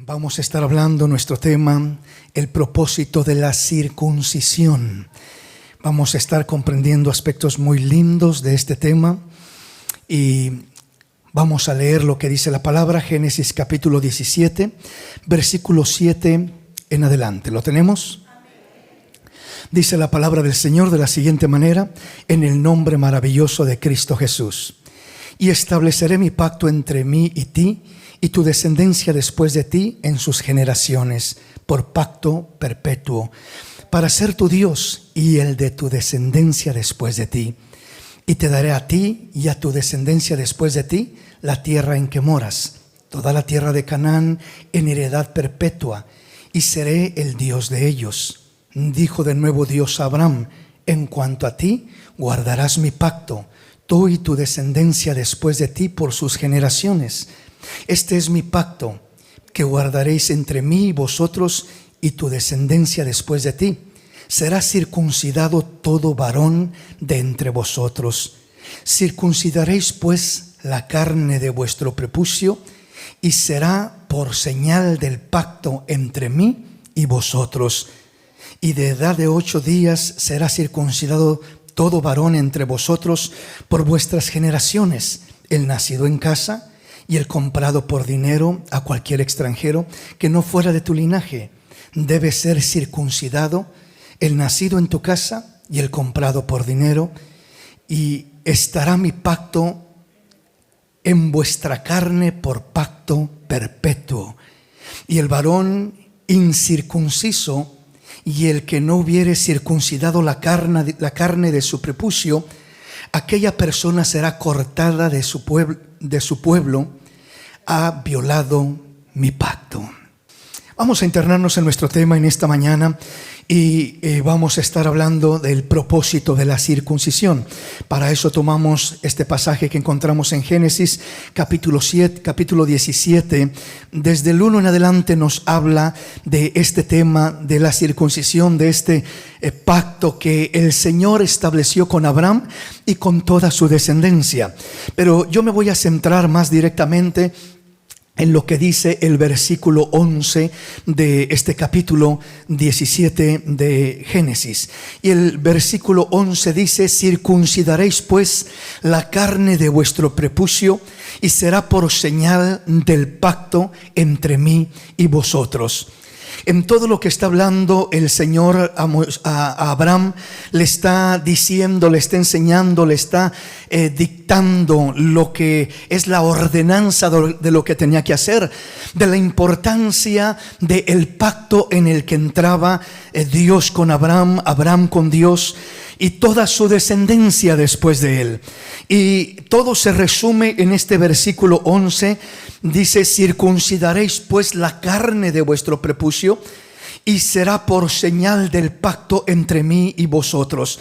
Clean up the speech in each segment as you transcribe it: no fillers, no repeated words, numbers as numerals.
Vamos a estar hablando nuestro tema, el propósito de la circuncisión. Vamos a estar comprendiendo aspectos muy lindos de este tema y vamos a leer lo que dice la palabra, Génesis capítulo 17, versículo 7 en adelante. ¿Lo tenemos? Dice la palabra del Señor de la siguiente manera: en el nombre maravilloso de Cristo Jesús. Y estableceré mi pacto entre mí y ti, y tu descendencia después de ti en sus generaciones, por pacto perpetuo, para ser tu Dios y el de tu descendencia después de ti. Y te daré a ti y a tu descendencia después de ti la tierra en que moras, toda la tierra de Canaán, en heredad perpetua, y seré el Dios de ellos. Dijo de nuevo Dios a Abraham: en cuanto a ti, guardarás mi pacto, tú y tu descendencia después de ti por sus generaciones. Este es mi pacto que guardaréis entre mí y vosotros y tu descendencia después de ti. Será circuncidado todo varón de entre vosotros. Circuncidaréis pues la carne de vuestro prepucio, y será por señal del pacto entre mí y vosotros. Y de edad de 8 días será circuncidado todo varón entre vosotros por vuestras generaciones, el nacido en casa y el comprado por dinero a cualquier extranjero que no fuera de tu linaje. Debe ser circuncidado el nacido en tu casa y el comprado por dinero, y estará mi pacto en vuestra carne por pacto perpetuo. Y el varón incircunciso y el que no hubiere circuncidado la carne de su prepucio, aquella persona será cortada de su pueblo, ha violado mi pacto. Vamos a internarnos en nuestro tema en esta mañana y vamos a estar hablando del propósito de la circuncisión. Para eso tomamos este pasaje que encontramos en Génesis capítulo 17. Desde el 1 en adelante nos habla de este tema de la circuncisión, de este pacto que el Señor estableció con Abraham y con toda su descendencia. Pero yo me voy a centrar más directamente en lo que dice el versículo 11 de este capítulo 17 de Génesis. Y el versículo 11 dice: circuncidaréis pues la carne de vuestro prepucio, y será por señal del pacto entre mí y vosotros. En todo lo que está hablando el Señor a Abraham, le está diciendo, le está enseñando, le está dictando lo que es la ordenanza de lo que tenía que hacer, de la importancia del pacto en el que entraba Dios con Abraham, Abraham con Dios y toda su descendencia después de él. Y todo se resume en este versículo 11. Dice: circuncidaréis pues la carne de vuestro prepucio, y será por señal del pacto entre mí y vosotros.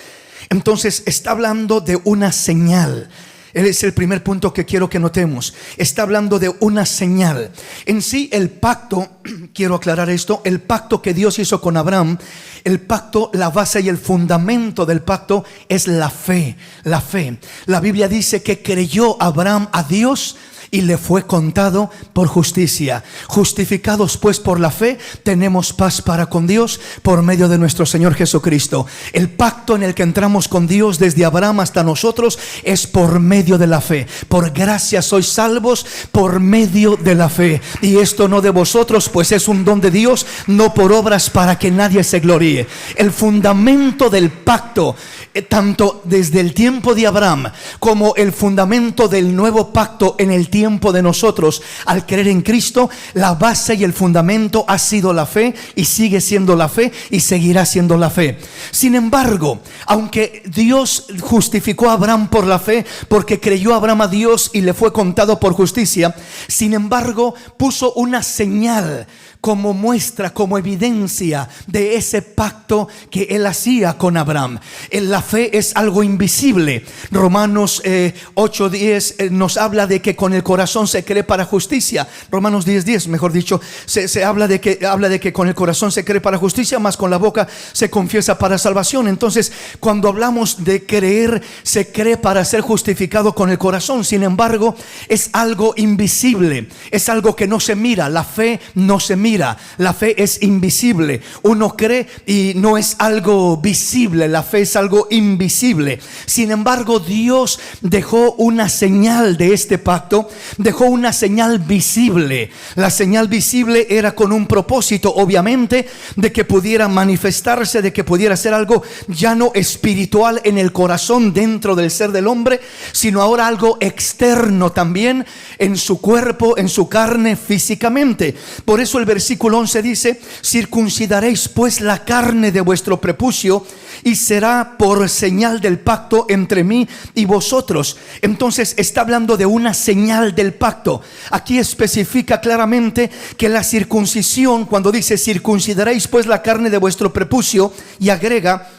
Entonces está hablando de una señal. Es el primer punto que quiero que notemos. Está hablando de una señal. En sí, el pacto, quiero aclarar esto, el pacto que Dios hizo con Abraham, el pacto, la base y el fundamento del pacto es la fe. La fe. La Biblia dice que creyó Abraham a Dios y le fue contado por justicia. Justificados pues por la fe, tenemos paz para con Dios por medio de nuestro Señor Jesucristo. El pacto en el que entramos con Dios desde Abraham hasta nosotros es por medio de la fe. Por gracia sois salvos por medio de la fe. Y esto no de vosotros, pues es un don de Dios, no por obras, para que nadie se gloríe. El fundamento del pacto, tanto desde el tiempo de Abraham como el fundamento del nuevo pacto en el tiempo de nosotros, al creer en Cristo, la base y el fundamento ha sido la fe, y sigue siendo la fe y seguirá siendo la fe. Sin embargo, aunque Dios justificó a Abraham por la fe, porque creyó Abraham a Dios y le fue contado por justicia, sin embargo puso una señal como muestra, como evidencia de ese pacto que él hacía con Abraham. En la fe es algo invisible. Romanos 8:10 nos habla de que con el corazón se cree para justicia. Romanos 10:10, mejor dicho, se habla de que con el corazón se cree para justicia, más con la boca se confiesa para salvación. Entonces, cuando hablamos de creer, se cree para ser justificado con el corazón. Sin embargo, es algo invisible, es algo que no se mira. La fe no se mira, la fe es invisible. Uno cree y no es algo visible, la fe es algo invisible. Sin embargo, Dios dejó una señal de este pacto, dejó una señal visible. La señal visible era con un propósito, obviamente, de que pudiera manifestarse, de que pudiera ser algo ya no espiritual en el corazón, dentro del ser del hombre, sino ahora algo externo también en su cuerpo, en su carne, físicamente. Por eso el versículo 11 dice: circuncidaréis pues la carne de vuestro prepucio, y será por señal del pacto entre mí y vosotros. Entonces está hablando de una señal del pacto. Aquí especifica claramente que la circuncisión, cuando dice circuncidaréis pues la carne de vuestro prepucio, y agrega: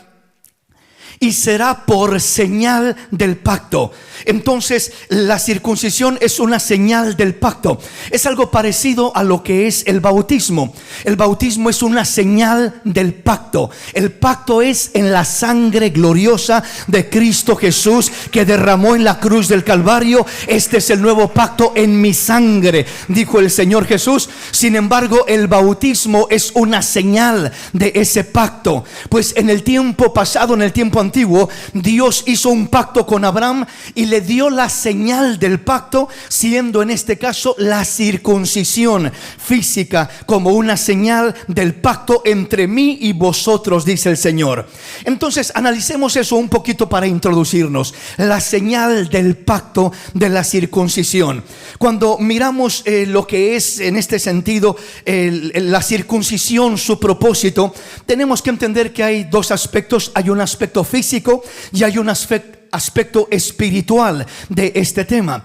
y será por señal del pacto. Entonces la circuncisión es una señal del pacto. Es algo parecido a lo que es el bautismo. El bautismo es una señal del pacto. El pacto es en la sangre gloriosa de Cristo Jesús, que derramó en la cruz del Calvario. Este es el nuevo pacto en mi sangre, dijo el Señor Jesús. Sin embargo, el bautismo es una señal de ese pacto. Pues en el tiempo pasado, en el tiempo antiguo, Dios hizo un pacto con Abraham y le dio la señal del pacto, siendo en este caso la circuncisión física, como una señal del pacto entre mí y vosotros, dice el Señor. Entonces analicemos eso un poquito para introducirnos. La señal del pacto de la circuncisión. Cuando miramos lo que es en este sentido la circuncisión, su propósito, tenemos que entender que hay dos aspectos. Hay un aspecto físico y hay un aspecto espiritual de este tema.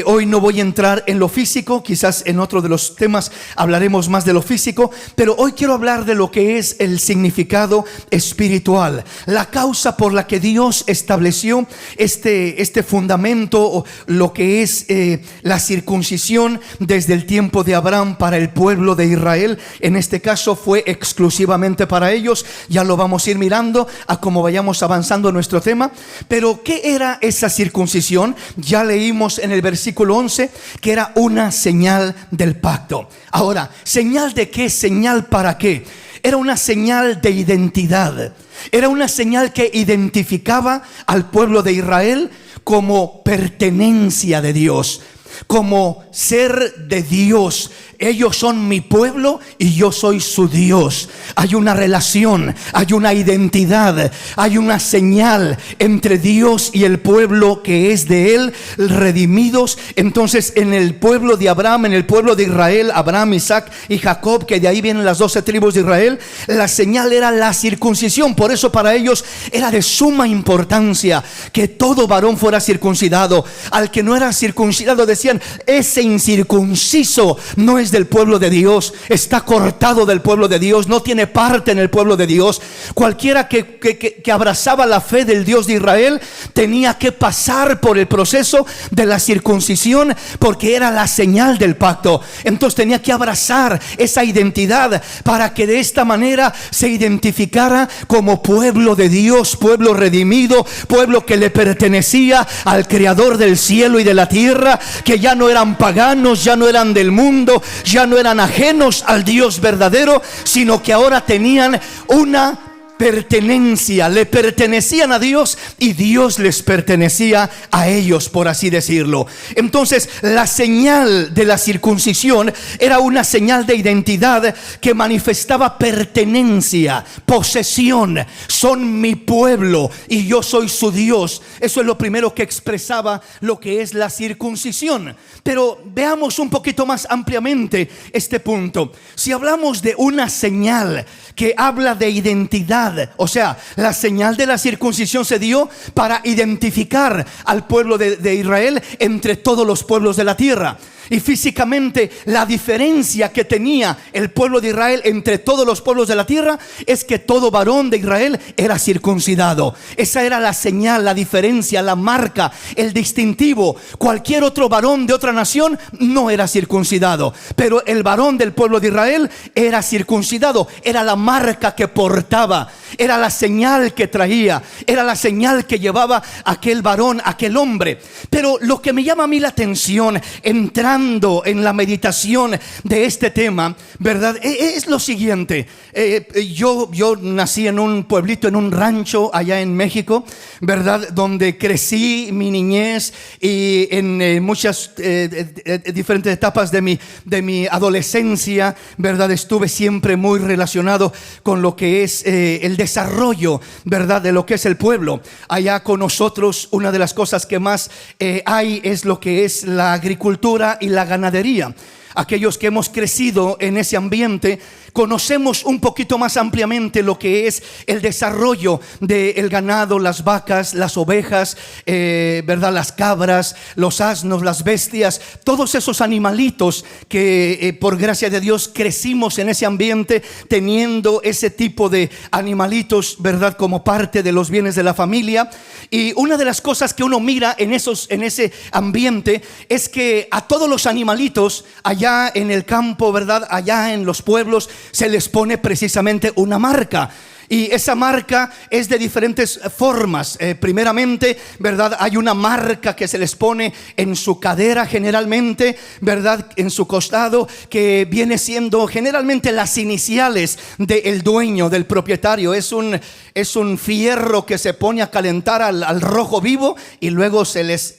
Hoy no voy a entrar en lo físico, quizás en otro de los temas hablaremos más de lo físico, pero hoy quiero hablar de lo que es el significado espiritual, la causa por la que Dios estableció este fundamento, lo que es la circuncisión desde el tiempo de Abraham para el pueblo de Israel. En este caso fue exclusivamente para ellos. Ya lo vamos a ir mirando a cómo vayamos avanzando en nuestro tema. Pero ¿qué era esa circuncisión? Ya leímos en el versículo 11 que era una señal del pacto. Ahora, ¿señal de qué? ¿Señal para qué? Era una señal de identidad. Era una señal que identificaba al pueblo de Israel como pertenencia de Dios, como ser de Dios. Ellos son mi pueblo y yo soy su Dios. Hay una relación, hay una identidad, hay una señal entre Dios y el pueblo que es de Él, redimidos. Entonces en el pueblo de Abraham, en el pueblo de Israel, Abraham, Isaac y Jacob, que de ahí vienen las 12 tribus de Israel, la señal era la circuncisión. Por eso para ellos era de suma importancia que todo varón fuera circuncidado. Al que no era circuncidado decían: ese incircunciso no es del pueblo de Dios, está cortado del pueblo de Dios, no tiene parte en el pueblo de Dios. Cualquiera que abrazaba la fe del Dios de Israel tenía que pasar por el proceso de la circuncisión, porque era la señal del pacto. Entonces tenía que abrazar esa identidad para que de esta manera se identificara como pueblo de Dios, pueblo redimido, pueblo que le pertenecía al Creador del cielo y de la tierra, que ya no eran paganos, ya no eran del mundo, ya no eran ajenos al Dios verdadero, sino que ahora tenían una pertenencia, le pertenecían a Dios y Dios les pertenecía a ellos, por así decirlo. Entonces la señal de la circuncisión era una señal de identidad que manifestaba pertenencia, posesión. Son mi pueblo y yo soy su Dios. Eso es lo primero que expresaba lo que es la circuncisión. Pero veamos un poquito más ampliamente este punto. Si hablamos de una señal que habla de identidad, o sea, la señal de la circuncisión se dio para identificar al pueblo de Israel entre todos los pueblos de la tierra. Y físicamente la diferencia que tenía el pueblo de Israel entre todos los pueblos de la tierra es que todo varón de Israel era circuncidado. Esa era la señal, la diferencia, la marca, el distintivo. Cualquier otro varón de otra nación no era circuncidado, pero el varón del pueblo de Israel era circuncidado. Era la marca que portaba, era la señal que traía, era la señal que llevaba aquel varón, aquel hombre. Pero lo que me llama a mí la atención entrando en la meditación de este tema, ¿verdad? Es lo siguiente. Yo nací en un pueblito, en un rancho allá en México, ¿verdad? Donde crecí mi niñez y en muchas diferentes etapas de mi adolescencia, ¿verdad? Estuve siempre muy relacionado con lo que es el desarrollo, ¿verdad? De lo que es el pueblo. Allá con nosotros una de las cosas que más hay es lo que es la agricultura y la ganadería. Aquellos que hemos crecido en ese ambiente conocemos un poquito más ampliamente lo que es el desarrollo del ganado, las vacas, las ovejas, ¿verdad? Las cabras, los asnos, las bestias, todos esos animalitos que por gracia de Dios crecimos en ese ambiente, teniendo ese tipo de animalitos, ¿verdad? Como parte de los bienes de la familia. Y una de las cosas que uno mira en ese ambiente es que a todos los animalitos allá en el campo, ¿verdad? Allá en los pueblos se les pone precisamente una marca. Y esa marca es de diferentes formas. Primeramente, ¿verdad? Hay una marca que se les pone en su cadera generalmente, ¿verdad? En su costado, que viene siendo generalmente las iniciales del dueño, del propietario. Es un fierro que se pone a calentar al rojo vivo y luego se les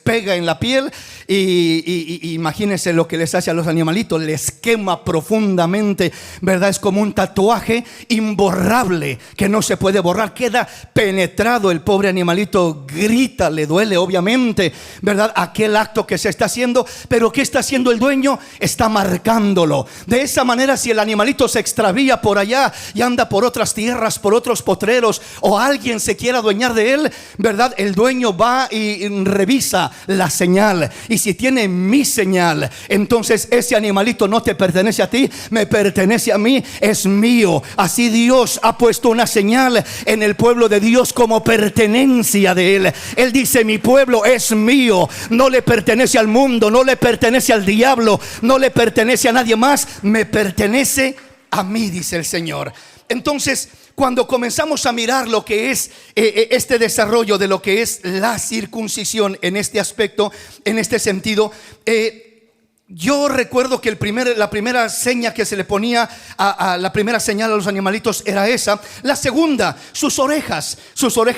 pega en la piel y imagínense lo que les hace a los animalitos, les quema profundamente, ¿verdad? Es como un tatuaje imborrable que no se puede borrar, queda penetrado. El pobre animalito grita, le duele obviamente, ¿verdad? Aquel acto que se está haciendo, pero ¿qué está haciendo el dueño? Está marcándolo. De esa manera, si el animalito se extravía por allá y anda por otras tierras, por otros potreros, o alguien se quiera adueñar de él, ¿verdad? El dueño va y revisa la señal, y si tiene mi señal, entonces ese animalito no te pertenece a ti, me pertenece a mí, es mío. Así Dios ha puesto una señal en el pueblo de Dios como pertenencia de Él. Él dice: mi pueblo es mío, no le pertenece al mundo, no le pertenece al diablo, no le pertenece a nadie más, me pertenece a mí, dice el Señor. Entonces, cuando comenzamos a mirar lo que es este desarrollo de lo que es la circuncisión en este aspecto, en este sentido, yo recuerdo que la primera seña que se le ponía la primera señal a los animalitos era esa. La segunda, sus orejas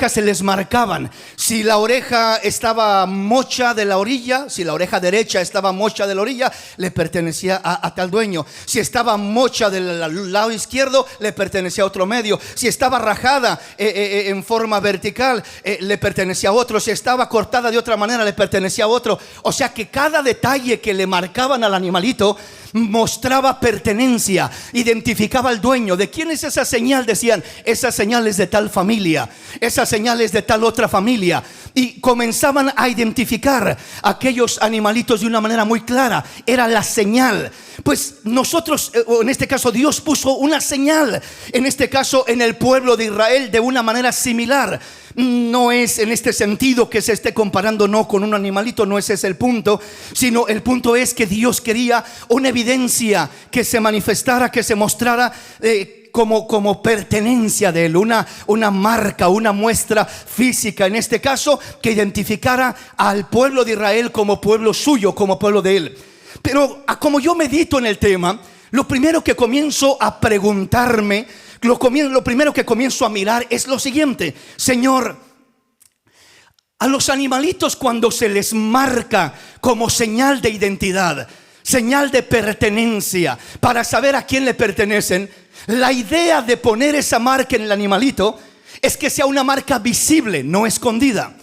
se les marcaban. Si la oreja estaba mocha de la orilla, si la oreja derecha estaba mocha de la orilla, le pertenecía a tal dueño. Si estaba mocha del lado izquierdo, le pertenecía a otro medio. Si estaba rajada en forma vertical, le pertenecía a otro. Si estaba cortada de otra manera, le pertenecía a otro. O sea que cada detalle que le marcaban al animalito mostraba pertenencia, identificaba al dueño. ¿De quién es esa señal? Decían: esa señal es de tal familia, esa señal es de tal otra familia. Y comenzaban a identificar aquellos animalitos de una manera muy clara. Era la señal. Pues nosotros, o en este caso Dios puso una señal, en este caso en el pueblo de Israel, de una manera similar. No es en este sentido que se esté comparando, no, con un animalito, no ese es el punto, sino el punto es que Dios quería una evidencia que se manifestara, que se mostrara como pertenencia de Él, una marca, una muestra física, en este caso, que identificara al pueblo de Israel como pueblo suyo, como pueblo de Él. Pero como yo medito en el tema, lo primero que comienzo a preguntarme, lo primero que comienzo a mirar es lo siguiente: Señor, a los animalitos, cuando se les marca como señal de identidad, señal de pertenencia, para saber a quién le pertenecen, la idea de poner esa marca en el animalito es que sea una marca visible, no escondida,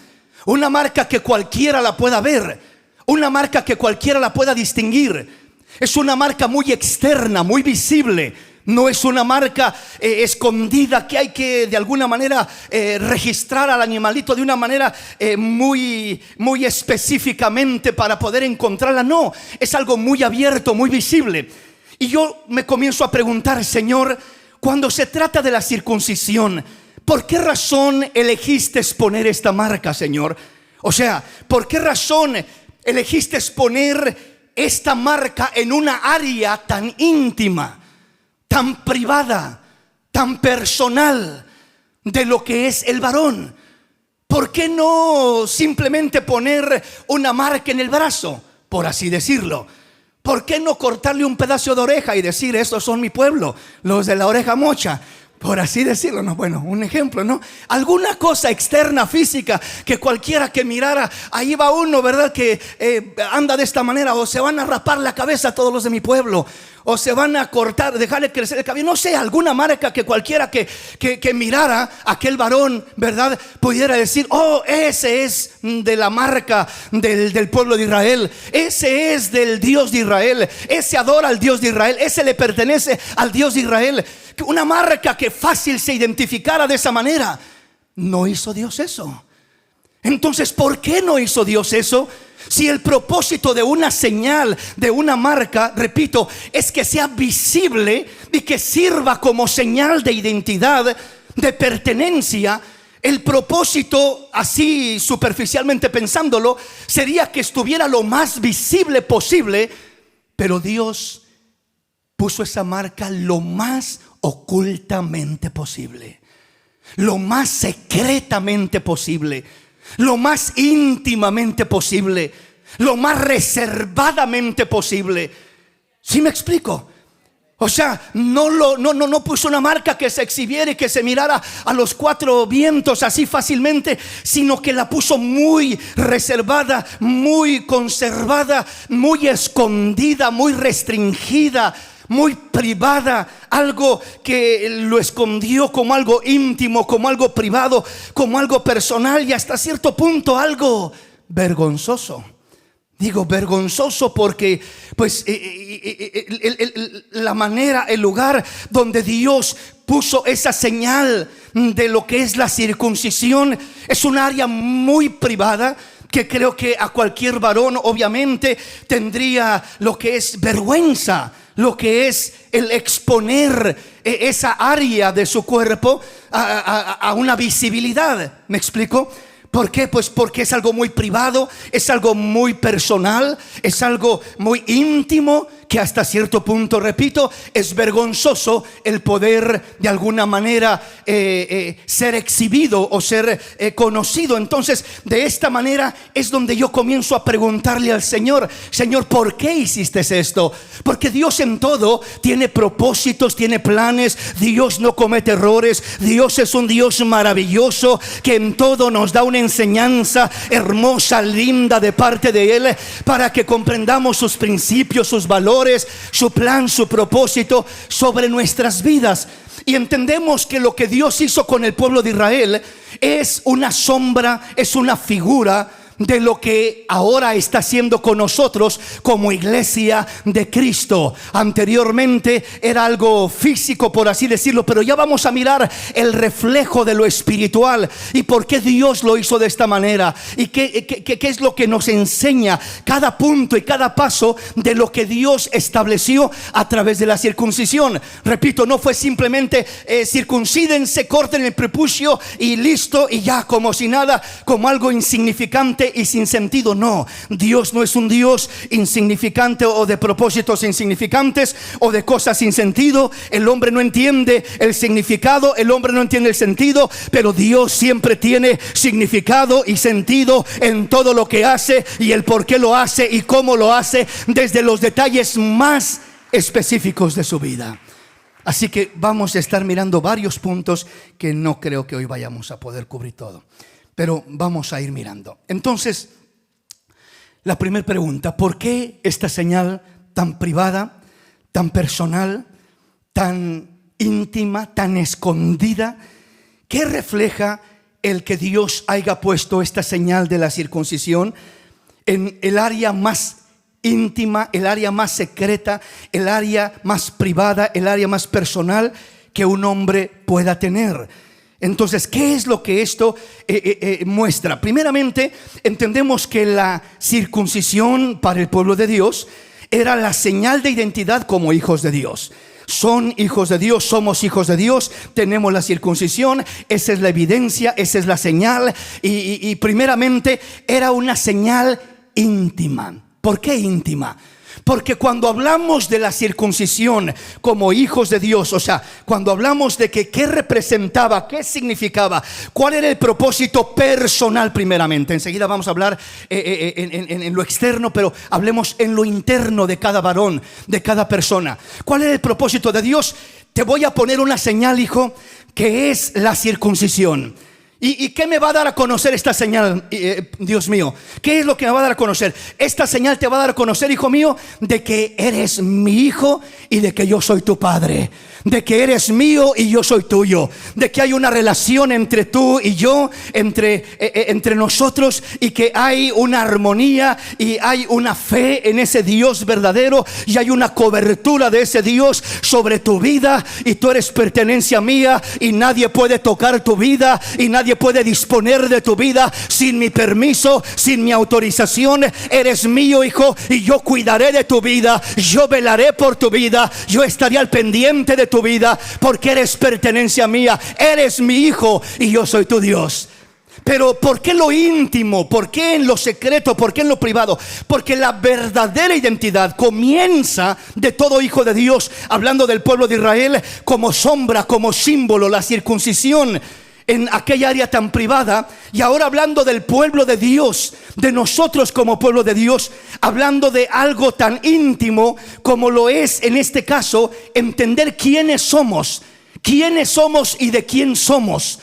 una marca que cualquiera la pueda ver, una marca que cualquiera la pueda distinguir. Es una marca muy externa, muy visible, No es una marca escondida que hay que de alguna manera registrar al animalito de una manera muy específicamente para poder encontrarla. No, es algo muy abierto, muy visible. Y yo me comienzo a preguntar, Señor, cuando se trata de la circuncisión, ¿por qué razón elegiste poner esta marca, Señor? O sea, ¿por qué razón elegiste poner esta marca en una área tan íntima, tan privada, tan personal de lo que es el varón? ¿Por qué no simplemente poner una marca en el brazo, por así decirlo? ¿Por qué no cortarle un pedazo de oreja y decir, estos son mi pueblo, los de la oreja mocha? Por así decirlo, no, bueno, un ejemplo, ¿no? Alguna cosa externa, física, que cualquiera que mirara, ahí va uno, ¿verdad? Que anda de esta manera, o se van a rapar la cabeza a todos los de mi pueblo, o se van a cortar, dejarle crecer el cabello, no sé, alguna marca que cualquiera que mirara a aquel varón, ¿verdad? Pudiera decir, oh, ese es de la marca del pueblo de Israel, ese es del Dios de Israel, ese adora al Dios de Israel, ese le pertenece al Dios de Israel. Una marca que fácil se identificara de esa manera. No hizo Dios eso. Entonces, ¿por qué no hizo Dios eso? Si el propósito de una señal, de una marca, repito, es que sea visible y que sirva como señal de identidad, de pertenencia, el propósito, así superficialmente pensándolo, sería que estuviera lo más visible posible. Pero Dios puso esa marca lo más ocultamente posible, lo más secretamente posible, lo más íntimamente posible, lo más reservadamente posible. ¿Sí me explico? O sea, no puso una marca que se exhibiera y que se mirara a los cuatro vientos así fácilmente, sino que la puso muy reservada, muy conservada, muy escondida, muy restringida, muy privada, algo que lo escondió como algo íntimo, como algo privado, como algo personal y hasta cierto punto algo vergonzoso. Digo vergonzoso porque pues la manera, el lugar donde Dios puso esa señal de lo que es la circuncisión es un área muy privada, que creo que a cualquier varón obviamente tendría lo que es vergüenza, lo que es el exponer esa área de su cuerpo a una visibilidad. ¿Me explico? ¿Por qué? Pues porque es algo muy privado, es algo muy personal, es algo muy íntimo, que hasta cierto punto, repito, es vergonzoso el poder de alguna manera ser exhibido o ser conocido. Entonces, de esta manera es donde yo comienzo a preguntarle al Señor: Señor, ¿por qué hiciste esto? Porque Dios en todo tiene propósitos, tiene planes. Dios no comete errores. Dios es un Dios maravilloso que en todo nos da una enseñanza hermosa, linda de parte de Él, para que comprendamos sus principios, sus valores, su plan, su propósito sobre nuestras vidas. Y entendemos que lo que Dios hizo con el pueblo de Israel es una sombra, es una figura de lo que ahora está haciendo con nosotros como iglesia de Cristo. Anteriormente era algo físico, por así decirlo, pero ya vamos a mirar el reflejo de lo espiritual y por qué Dios lo hizo de esta manera y qué es lo que nos enseña cada punto y cada paso de lo que Dios estableció a través de la circuncisión. Repito, no fue simplemente circuncídense, corten el prepucio y listo, y ya como si nada, como algo insignificante y sin sentido. No, Dios no es un Dios insignificante o de propósitos insignificantes o de cosas sin sentido. El hombre no entiende el significado, el hombre no entiende el sentido, pero Dios siempre tiene significado y sentido en todo lo que hace, y el por qué lo hace y cómo lo hace, desde los detalles más específicos de su vida. Así que vamos a estar mirando varios puntos que no creo que hoy vayamos a poder cubrir todo, pero vamos a ir mirando. Entonces, la primera pregunta: ¿por qué esta señal tan privada, tan personal, tan íntima, tan escondida? ¿Qué refleja el que Dios haya puesto esta señal de la circuncisión en el área más íntima, el área más secreta, el área más privada, el área más personal que un hombre pueda tener. Entonces, ¿qué es lo que esto muestra? Primeramente, entendemos que la circuncisión para el pueblo de Dios era la señal de identidad como hijos de Dios. Son hijos de Dios, somos hijos de Dios, tenemos la circuncisión, esa es la evidencia, esa es la señal. Y primeramente era una señal íntima. ¿Por qué íntima? Porque cuando hablamos de la circuncisión como hijos de Dios, o sea, cuando hablamos de que qué representaba, qué significaba, cuál era el propósito personal primeramente. Enseguida vamos a hablar en lo externo, pero hablemos en lo interno de cada varón, de cada persona. ¿Cuál era el propósito de Dios? Te voy a poner una señal, hijo, que es la circuncisión. ¿Y qué me va a dar a conocer esta señal, Dios mío? ¿Qué es lo que me va a dar a conocer? Esta señal te va a dar a conocer, hijo mío, de que eres mi hijo y de que yo soy tu padre. De que eres mío y yo soy tuyo. De que hay una relación entre tú y yo, entre nosotros, y que hay una armonía y hay una fe en ese Dios verdadero, y hay una cobertura de ese Dios sobre tu vida, y tú eres pertenencia mía, y nadie puede tocar tu vida, y nadie puede disponer de tu vida sin mi permiso, sin mi autorización. Eres mío, hijo, y yo cuidaré de tu vida, yo velaré por tu vida, yo estaré al pendiente de tu vida, porque eres pertenencia mía, eres mi hijo y yo soy tu Dios. Pero ¿por qué lo íntimo? ¿Por qué en lo secreto? ¿Por qué en lo privado? Porque la verdadera identidad comienza de todo hijo de Dios, hablando del pueblo de Israel, como sombra, como símbolo, la circuncisión en aquella área tan privada. Y ahora hablando del pueblo de Dios, de nosotros como pueblo de Dios, hablando de algo tan íntimo como lo es en este caso entender quiénes somos y de quién somos.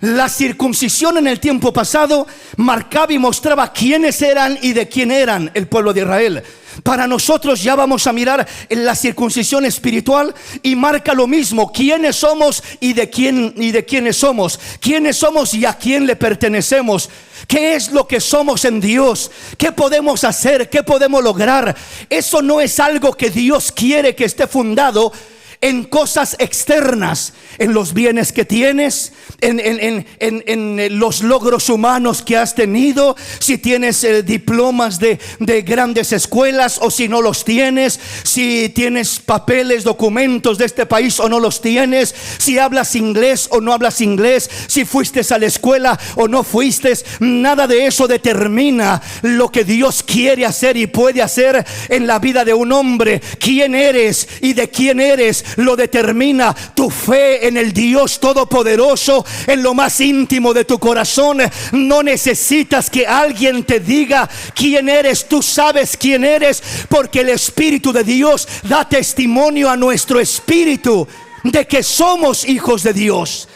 La circuncisión en el tiempo pasado marcaba y mostraba quiénes eran y de quién eran el pueblo de Israel. Para nosotros ya vamos a mirar en la circuncisión espiritual, y marca lo mismo: quiénes somos y de quiénes somos, quiénes somos y a quién le pertenecemos, qué es lo que somos en Dios, qué podemos hacer, qué podemos lograr. Eso no es algo que Dios quiere que esté fundado en cosas externas, en los bienes que tienes, en los logros humanos que has tenido, si tienes diplomas de grandes escuelas o si no los tienes, si tienes papeles, documentos de este país o no los tienes, si hablas inglés o no hablas inglés, si fuiste a la escuela o no fuiste. Nada de eso determina lo que Dios quiere hacer y puede hacer en la vida de un hombre. Quién eres y de quién eres lo determina tu fe en el Dios Todopoderoso, en lo más íntimo de tu corazón. No necesitas que alguien te diga quién eres, tú sabes quién eres, porque el Espíritu de Dios da testimonio a nuestro espíritu de que somos hijos de Dios.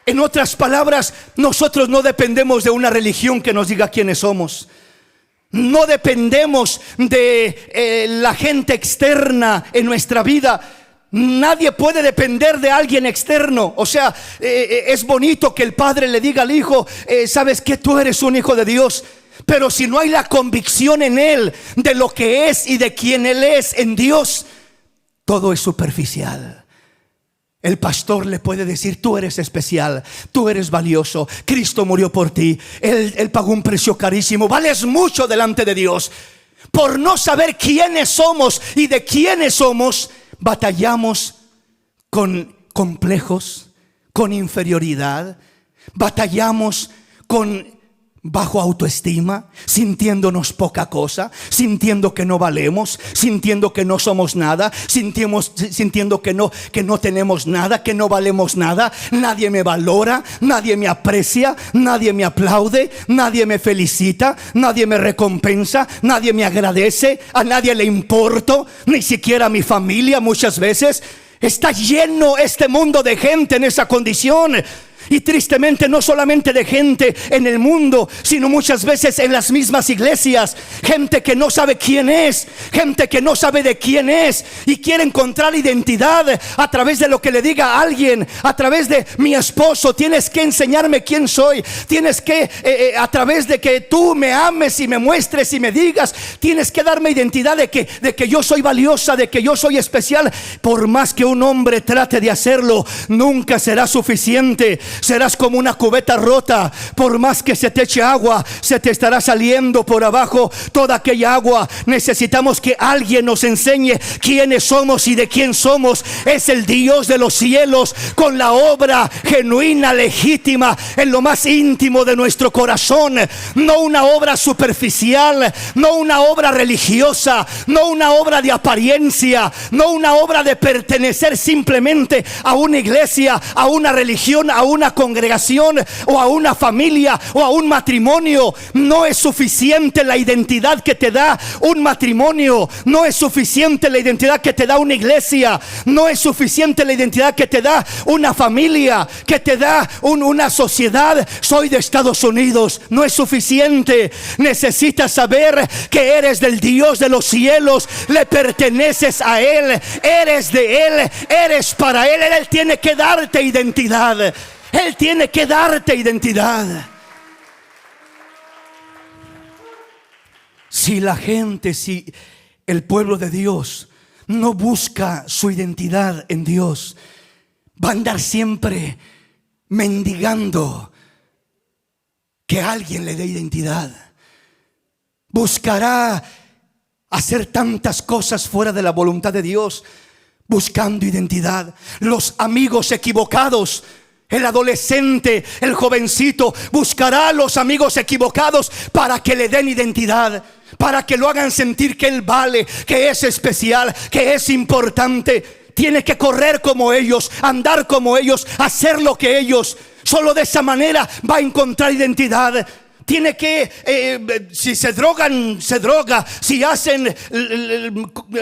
En otras palabras, nosotros no dependemos de una religión que nos diga quiénes somos. No dependemos de la gente externa en nuestra vida. Nadie puede depender de alguien externo. O sea, es bonito que el padre le diga al hijo, sabes que tú eres un hijo de Dios, pero si no hay la convicción en él de lo que es y de quién él es en Dios, todo es superficial. El pastor le puede decir, tú eres especial, tú eres valioso, Cristo murió por ti, él pagó un precio carísimo, vales mucho delante de Dios. Por no saber quiénes somos y de quiénes somos, batallamos con complejos, con inferioridad, batallamos con bajo autoestima, sintiéndonos poca cosa, sintiendo que no valemos, sintiendo que no somos nada, sintiendo que no tenemos nada, que no valemos nada. Nadie me valora, nadie me aprecia, nadie me aplaude, nadie me felicita, nadie me recompensa, nadie me agradece, a nadie le importo, ni siquiera a mi familia. Muchas veces está lleno este mundo de gente en esa condición. Y tristemente no solamente de gente en el mundo, sino muchas veces en las mismas iglesias. Gente que no sabe quién es, gente que no sabe de quién es y quiere encontrar identidad a través de lo que le diga a alguien, a través de mi esposo. Tienes que enseñarme quién soy. Tienes que, a través de que tú me ames y me muestres y me digas, tienes que darme identidad de que yo soy valiosa, de que yo soy especial. Por más que un hombre trate de hacerlo, nunca será suficiente. Serás como una cubeta rota. Por más que se te eche agua, se te estará saliendo por abajo toda aquella agua. Necesitamos que alguien nos enseñe quiénes somos y de quién somos. Es el Dios de los cielos, con la obra genuina, legítima, en lo más íntimo de nuestro corazón. No una obra superficial, no una obra religiosa, no una obra de apariencia, no una obra de pertenecer simplemente a una iglesia, a una religión, a una congregación o a una familia o a un matrimonio. No es suficiente la identidad que te da un matrimonio. No es suficiente la identidad que te da una iglesia. No es suficiente la identidad que te da una familia, que te da una sociedad. Soy de Estados Unidos. No es suficiente. Necesitas saber que eres del Dios de los cielos. Le perteneces a Él. Eres de Él. Eres para Él. Él tiene que darte identidad. Él tiene que darte identidad. Si la gente, si el pueblo de Dios no busca su identidad en Dios, va a andar siempre mendigando que alguien le dé identidad. Buscará hacer tantas cosas fuera de la voluntad de Dios, buscando identidad. Los amigos equivocados. El adolescente, el jovencito, buscará a los amigos equivocados para que le den identidad, para que lo hagan sentir que él vale, que es especial, que es importante. Tiene que correr como ellos, andar como ellos, hacer lo que ellos. Solo de esa manera va a encontrar identidad. Tiene que, si se drogan, se droga. Si hacen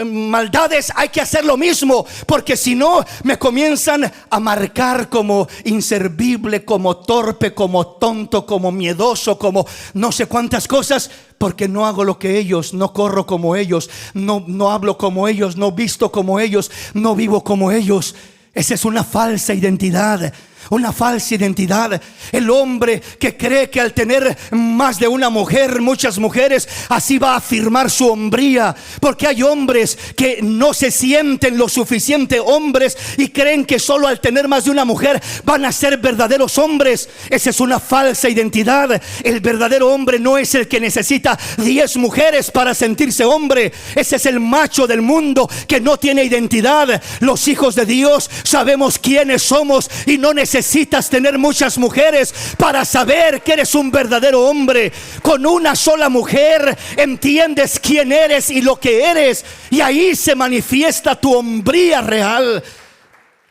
maldades, hay que hacer lo mismo. Porque si no, me comienzan a marcar como inservible, como torpe, como tonto, como miedoso, como no sé cuántas cosas. Porque no hago lo que ellos, no corro como ellos, no hablo como ellos, no visto como ellos, no vivo como ellos. Esa es una falsa identidad. Una falsa identidad. El hombre que cree que al tener más de una mujer, muchas mujeres, así va a afirmar su hombría. Porque hay hombres que no se sienten lo suficiente hombres y creen que solo al tener más de una mujer van a ser verdaderos hombres. Esa es una falsa identidad. El verdadero hombre no es el que necesita 10 mujeres para sentirse hombre. Ese es el macho del mundo que no tiene identidad. Los hijos de Dios sabemos quiénes somos y no necesitas tener muchas mujeres para saber que eres un verdadero hombre. Con una sola mujer entiendes quién eres y lo que eres, y ahí se manifiesta tu hombría real.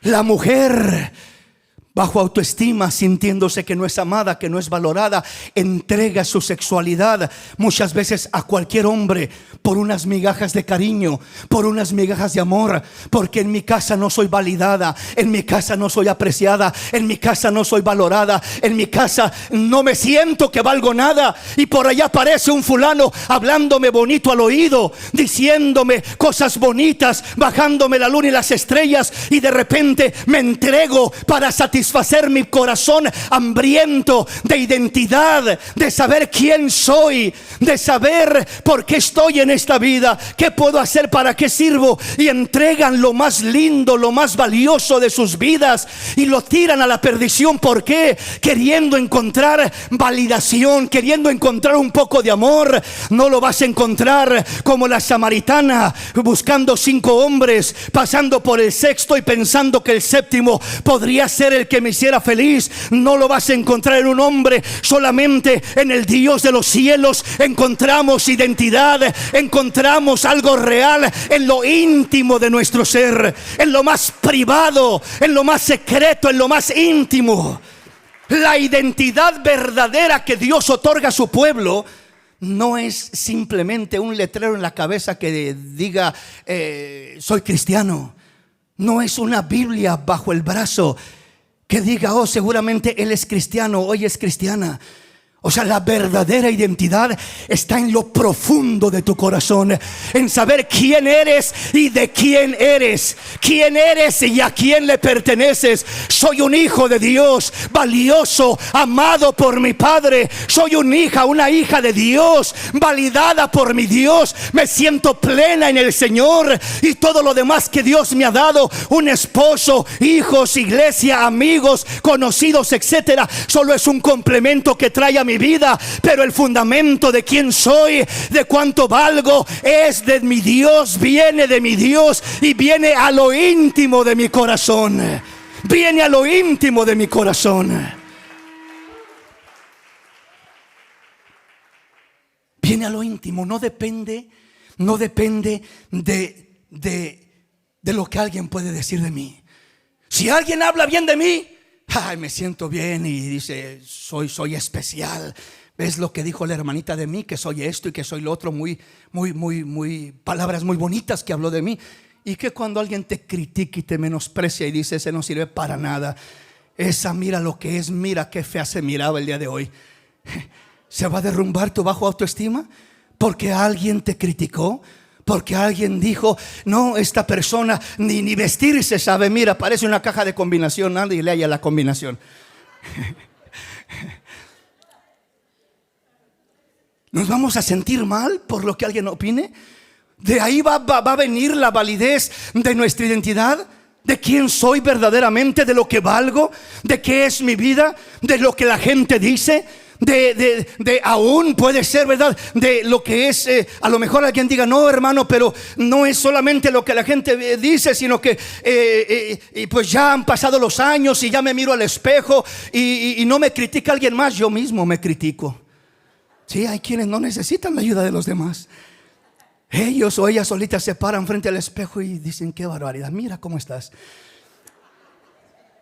La mujer bajo autoestima, sintiéndose que no es amada, que no es valorada, entrega su sexualidad muchas veces a cualquier hombre por unas migajas de cariño, por unas migajas de amor. Porque en mi casa no soy validada, en mi casa no soy apreciada, en mi casa no soy valorada, en mi casa no me siento que valgo nada. Y por allá aparece un fulano hablándome bonito al oído, diciéndome cosas bonitas, bajándome la luna y las estrellas, y de repente me entrego para satisfacer mi corazón hambriento de identidad, de saber quién soy, de saber por qué estoy en esta vida, qué puedo hacer, para qué sirvo. Y entregan lo más lindo, lo más valioso de sus vidas y lo tiran a la perdición. ¿Por qué? Queriendo encontrar validación, queriendo encontrar un poco de amor. No lo vas a encontrar como la samaritana, buscando 5 hombres, pasando por el sexto y pensando que el séptimo podría ser el que me hiciera feliz. No lo vas a encontrar en un hombre. Solamente en el Dios de los cielos encontramos identidad, encontramos algo real en lo íntimo de nuestro ser, en lo más privado, en lo más secreto, en lo más íntimo. La identidad verdadera que Dios otorga a su pueblo no es simplemente un letrero en la cabeza que diga soy cristiano. No es una Biblia bajo el brazo que diga, oh, seguramente él es cristiano, o ella es cristiana. O sea, la verdadera identidad está en lo profundo de tu corazón, en saber quién eres y de quién eres. Quién eres y a quién le perteneces. Soy un hijo de Dios, valioso, amado por mi Padre. Soy una hija de Dios, validada por mi Dios. Me siento plena en el Señor y todo lo demás que Dios me ha dado, un esposo, hijos, iglesia, amigos, conocidos, etcétera, solo es un complemento que trae a mi vida, pero el fundamento de quién soy, de cuánto valgo, es de mi Dios, viene de mi Dios y viene a lo íntimo de mi corazón. Viene a lo íntimo de mi corazón. Viene a lo íntimo, no depende de lo que alguien puede decir de mí. Si alguien habla bien de mí, ay, me siento bien y dice, soy especial. ¿Ves lo que dijo la hermanita de mí? Que soy esto y que soy lo otro. Muy palabras muy bonitas que habló de mí. Y que cuando alguien te critica y te menosprecia y dice, ese no sirve para nada, esa mira lo que es, mira qué fea se miraba el día de hoy. ¿Se va a derrumbar tu bajo autoestima? Porque alguien te criticó, porque alguien dijo, no, esta persona ni vestirse sabe. Mira, parece una caja de combinación. Nadie le haya la combinación. ¿Nos vamos a sentir mal por lo que alguien opine? De ahí va a venir la validez de nuestra identidad, de quién soy verdaderamente, de lo que valgo, de qué es mi vida, de lo que la gente dice. De aún puede ser, ¿verdad? De lo que es, a lo mejor alguien diga, no, hermano, pero no es solamente lo que la gente dice, sino que y pues ya han pasado los años y ya me miro al espejo y no me critica alguien más, yo mismo me critico. Sí, hay quienes no necesitan la ayuda de los demás. Ellos o ellas solitas se paran frente al espejo y dicen, qué barbaridad, mira cómo estás.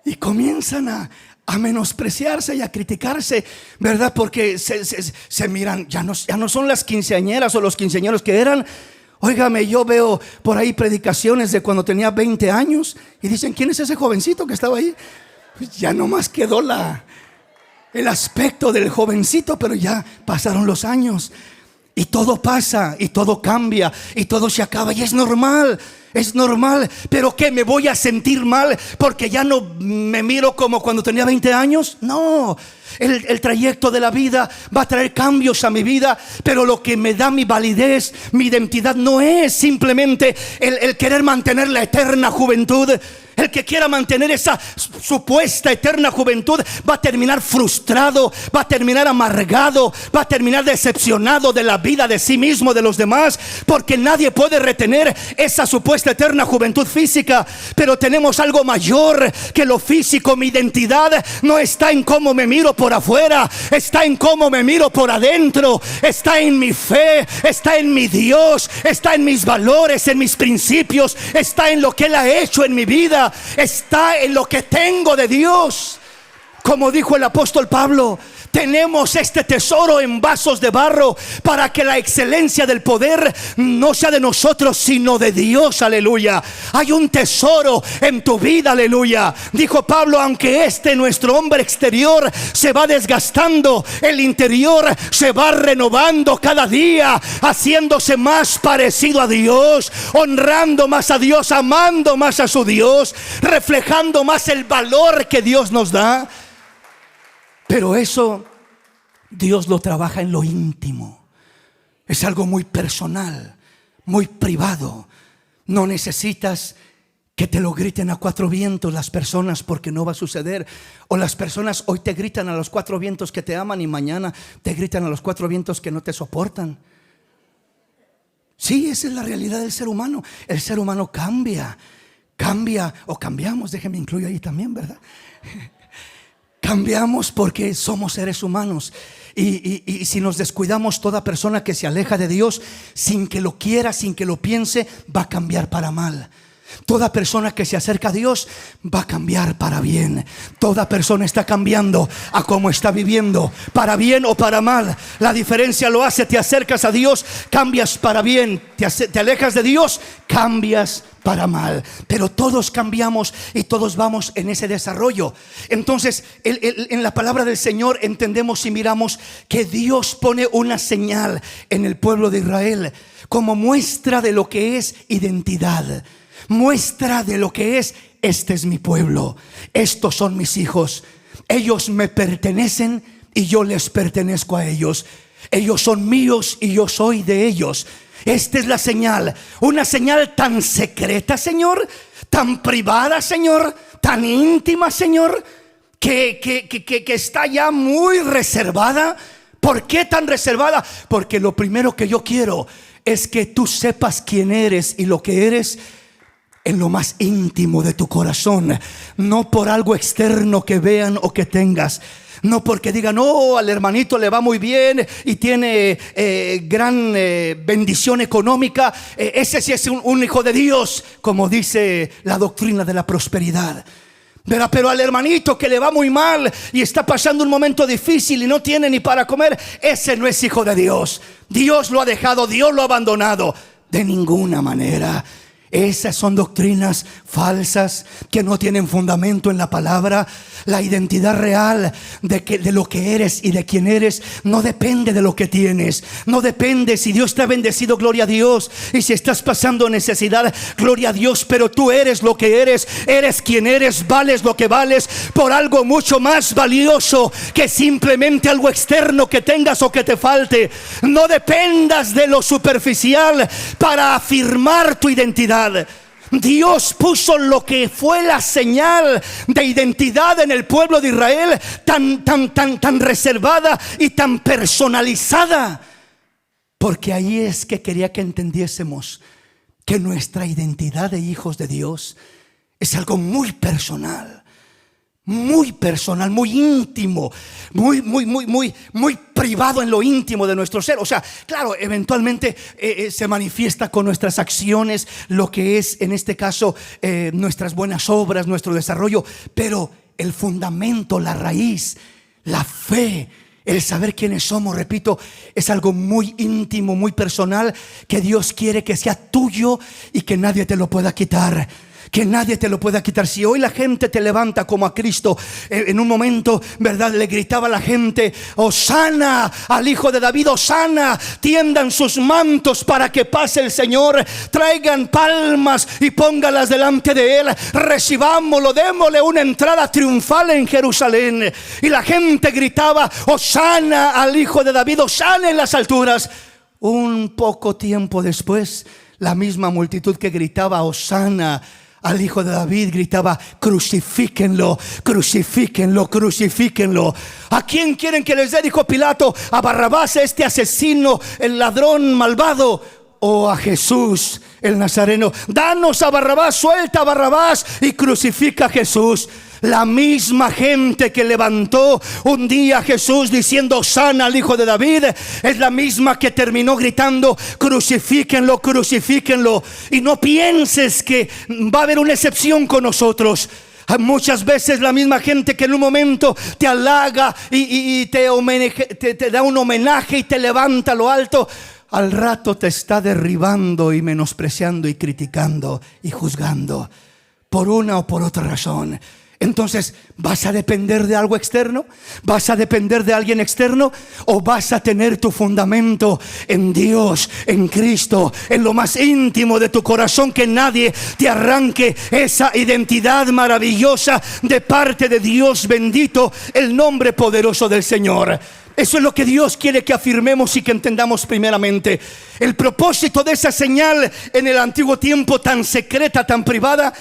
Y comienzan a menospreciarse y a criticarse, ¿verdad? Porque se miran, ya no son las quinceañeras o los quinceañeros que eran. Óigame, yo veo por ahí predicaciones de cuando tenía 20 años y dicen, ¿quién es ese jovencito que estaba ahí? Pues ya nomás quedó el aspecto del jovencito, pero ya pasaron los años. Y todo pasa, y todo cambia, y todo se acaba, y es normal. Es normal, pero ¿qué? ¿Me voy a sentir mal porque ya no me miro como cuando tenía 20 años? No, el trayecto de la vida va a traer cambios a mi vida, pero lo que me da mi validez, mi identidad, no es simplemente el querer mantener la eterna juventud. El que quiera mantener esa supuesta eterna juventud va a terminar frustrado, va a terminar amargado, va a terminar decepcionado de la vida, de sí mismo, de los demás, porque nadie puede retener esa supuesta eterna juventud física. Pero tenemos algo mayor que lo físico. Mi identidad no está en cómo me miro por afuera, está en cómo me miro por adentro. Está en mi fe, está en mi Dios, está en mis valores, en mis principios, está en lo que Él ha hecho en mi vida. Está en lo que tengo de Dios. Como dijo el apóstol Pablo, tenemos este tesoro en vasos de barro para que la excelencia del poder no sea de nosotros sino de Dios. Aleluya. Hay un tesoro en tu vida. Aleluya. Dijo Pablo, aunque nuestro hombre exterior se va desgastando, el interior se va renovando cada día, haciéndose más parecido a Dios, honrando más a Dios, amando más a su Dios, reflejando más el valor que Dios nos da. Pero eso Dios lo trabaja en lo íntimo. Es algo muy personal, muy privado. No necesitas que te lo griten a cuatro vientos las personas, porque no va a suceder. O las personas hoy te gritan a los cuatro vientos que te aman y mañana te gritan a los cuatro vientos que no te soportan. Sí, esa es la realidad del ser humano. El ser humano cambia o cambiamos, déjenme incluir ahí también, ¿verdad? Cambiamos porque somos seres humanos y si nos descuidamos, toda persona que se aleja de Dios sin que lo quiera, sin que lo piense, va a cambiar para mal. Toda persona que se acerca a Dios va a cambiar para bien. Toda persona está cambiando a cómo está viviendo, para bien o para mal. La diferencia lo hace: te acercas a Dios, cambias para bien. Te alejas de Dios, cambias para mal. Pero todos cambiamos y todos vamos en ese desarrollo. Entonces en la palabra del Señor entendemos y miramos que Dios pone una señal en el pueblo de Israel como muestra de lo que es identidad, muestra de lo que es: este es mi pueblo, estos son mis hijos, ellos me pertenecen y yo les pertenezco a ellos, ellos son míos y yo soy de ellos. Esta es la señal, una señal tan secreta, Señor, tan privada, Señor, tan íntima, Señor, que está ya muy reservada. ¿Por qué tan reservada? Porque lo primero que yo quiero es que tú sepas quién eres y lo que eres en lo más íntimo de tu corazón. No por algo externo que vean o que tengas. No porque digan: oh, al hermanito le va muy bien y tiene gran bendición económica, ese sí es un hijo de Dios, como dice la doctrina de la prosperidad. Pero al hermanito que le va muy mal y está pasando un momento difícil y no tiene ni para comer, ese no es hijo de Dios. Dios lo ha dejado, Dios lo ha abandonado. De ninguna manera. Esas son doctrinas falsas que no tienen fundamento en la palabra. La identidad real de lo que eres y de quién eres no depende de lo que tienes. No depende si Dios te ha bendecido, gloria a Dios. Y si estás pasando necesidad, gloria a Dios. Pero tú eres lo que eres, eres quien eres, vales lo que vales por algo mucho más valioso que simplemente algo externo que tengas o que te falte. No dependas de lo superficial para afirmar tu identidad. Dios puso lo que fue la señal de identidad en el pueblo de Israel tan reservada y tan personalizada, porque ahí es que quería que entendiésemos que nuestra identidad de hijos de Dios es algo muy personal, muy íntimo, muy privado en lo íntimo de nuestro ser. O sea, claro, eventualmente se manifiesta con nuestras acciones, lo que es en este caso nuestras buenas obras, nuestro desarrollo. Pero el fundamento, la raíz, la fe, el saber quiénes somos, repito, es algo muy íntimo, muy personal, que Dios quiere que sea tuyo y que nadie te lo pueda quitar. Que nadie te lo pueda quitar. Si hoy la gente te levanta como a Cristo, en un momento, ¿verdad?, le gritaba a la gente: Hosana al Hijo de David, Hosana. Tiendan sus mantos para que pase el Señor. Traigan palmas y póngalas delante de Él. Recibámoslo, démosle una entrada triunfal en Jerusalén. Y la gente gritaba: Hosana al Hijo de David, Hosana en las alturas. Un poco tiempo después, la misma multitud que gritaba Hosana al Hijo de David gritaba: crucifíquenlo, crucifíquenlo, crucifíquenlo. ¿A quién quieren que les dé?, dijo Pilato. ¿A Barrabás, este asesino, el ladrón malvado, o a Jesús el Nazareno? Danos a Barrabás, suelta a Barrabás y crucifica a Jesús. La misma gente que levantó un día a Jesús diciendo Hosana al Hijo de David, es la misma que terminó gritando: crucifíquenlo, crucifíquenlo. Y no pienses que va a haber una excepción con nosotros. Muchas veces la misma gente que en un momento te halaga y te da un homenaje y te levanta a lo alto, al rato te está derribando y menospreciando y criticando y juzgando por una o por otra razón. Entonces, ¿vas a depender de algo externo? ¿Vas a depender de alguien externo? ¿O vas a tener tu fundamento en Dios, en Cristo, en lo más íntimo de tu corazón? Que nadie te arranque esa identidad maravillosa de parte de Dios. Bendito el nombre poderoso del Señor. Eso es lo que Dios quiere que afirmemos y que entendamos primeramente. El propósito de esa señal en el antiguo tiempo, tan secreta, tan privada,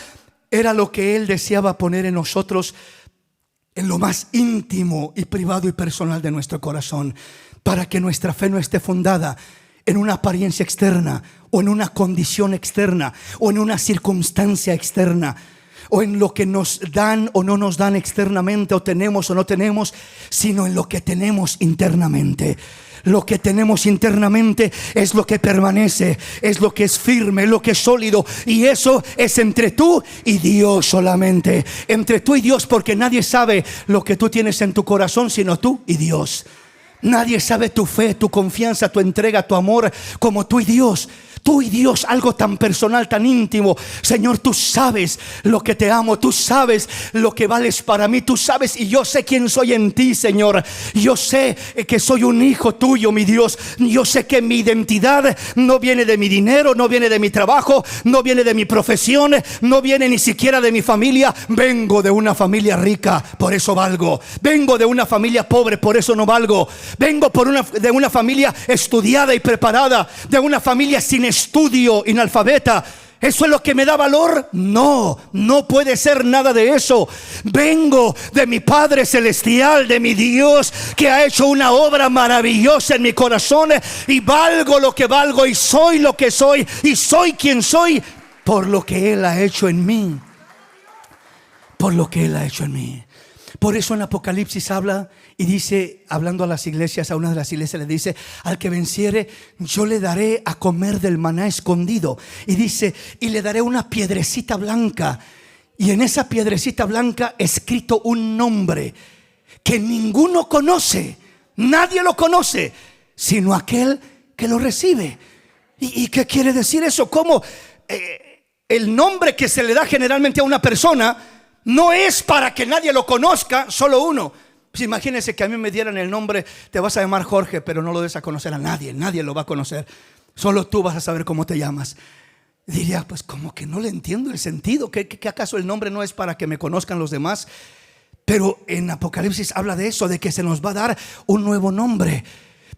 era lo que Él deseaba poner en nosotros, en lo más íntimo y privado y personal de nuestro corazón, para que nuestra fe no esté fundada en una apariencia externa, o en una condición externa, o en una circunstancia externa, o en lo que nos dan o no nos dan externamente, o tenemos o no tenemos, sino en lo que tenemos internamente. Lo que tenemos internamente es lo que permanece, es lo que es firme, es lo que es sólido. Y eso es entre tú y Dios solamente. Entre tú y Dios, porque nadie sabe lo que tú tienes en tu corazón sino tú y Dios. Nadie sabe tu fe, tu confianza, tu entrega, tu amor como tú y Dios. Tú y Dios, algo tan personal, tan íntimo. Señor, tú sabes lo que te amo, tú sabes lo que vales para mí, tú sabes, y yo sé quién soy en ti, Señor. Yo sé que soy un hijo tuyo, mi Dios. Yo sé que mi identidad no viene de mi dinero, no viene de mi trabajo, no viene de mi profesión, no viene ni siquiera de mi familia. Vengo de una familia rica, por eso valgo. Vengo de una familia pobre, por eso no valgo. Vengo de una familia estudiada y preparada, de una familia sin estudio, analfabeta. ¿Eso es lo que me da valor? No, no puede ser nada de eso. Vengo de mi Padre Celestial, de mi Dios, que ha hecho una obra maravillosa en mi corazón, y valgo lo que valgo, y soy lo que soy, y soy quien soy por lo que Él ha hecho en mí. Por lo que Él ha hecho en mí. Por eso en Apocalipsis habla y dice, hablando a las iglesias, a una de las iglesias le dice: al que venciere, yo le daré a comer del maná escondido. Y dice, y le daré una piedrecita blanca, y en esa piedrecita blanca escrito un nombre que ninguno conoce, nadie lo conoce, sino aquel que lo recibe. ¿Y qué quiere decir eso? ¿Cómo? El nombre que se le da generalmente a una persona no es para que nadie lo conozca, solo uno. Pues imagínense que a mí me dieran el nombre: te vas a llamar Jorge, pero no lo des a conocer a nadie. Nadie lo va a conocer, solo tú vas a saber cómo te llamas. Diría, pues como que no le entiendo el sentido. ¿Que acaso el nombre no es para que me conozcan los demás? Pero en Apocalipsis habla de eso, de que se nos va a dar un nuevo nombre.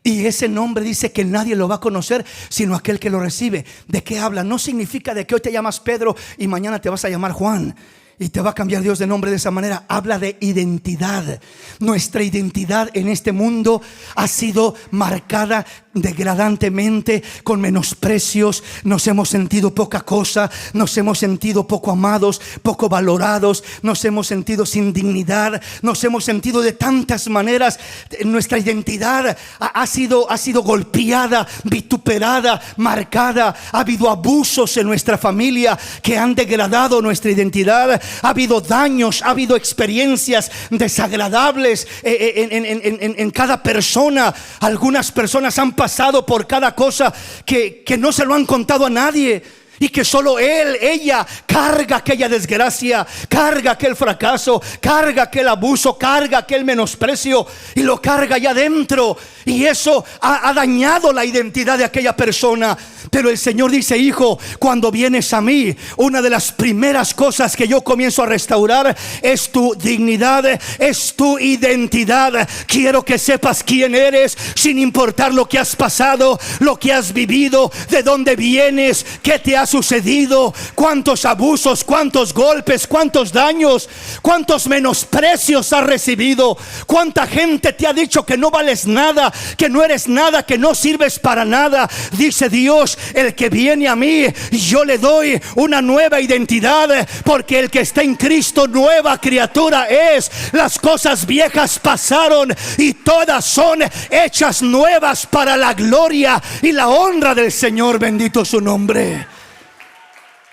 Y ese nombre dice que nadie lo va a conocer sino aquel que lo recibe. ¿De qué habla? No significa de que hoy te llamas Pedro y mañana te vas a llamar Juan y te va a cambiar Dios de nombre de esa manera. Habla de identidad. Nuestra identidad en este mundo ha sido marcada degradantemente, con menosprecios. Nos hemos sentido poca cosa, nos hemos sentido poco amados, poco valorados, nos hemos sentido sin dignidad, nos hemos sentido de tantas maneras. Nuestra identidad ha sido golpeada, vituperada, marcada. Ha habido abusos en nuestra familia que han degradado nuestra identidad. Ha habido daños, ha habido experiencias desagradables en cada persona. Algunas personas han pasado por cada cosa que no se lo han contado a nadie, y que solo él, ella carga aquella desgracia, carga aquel fracaso, carga aquel abuso, carga aquel menosprecio, y lo carga allá adentro. Y eso ha dañado la identidad de aquella persona. Pero el Señor dice: hijo, cuando vienes a mí, una de las primeras cosas que yo comienzo a restaurar es tu dignidad, es tu identidad. Quiero que sepas quién eres, sin importar lo que has pasado, lo que has vivido, de dónde vienes, qué te ha sucedido, cuántos abusos, cuántos golpes, cuántos daños, cuántos menosprecios has recibido, cuánta gente te ha dicho que no vales nada, que no eres nada, que no sirves para nada. Dice Dios: el que viene a mí, yo le doy una nueva identidad, porque el que está en Cristo, nueva criatura es. Las cosas viejas pasaron y todas son hechas nuevas para la gloria y la honra del Señor. Bendito su nombre.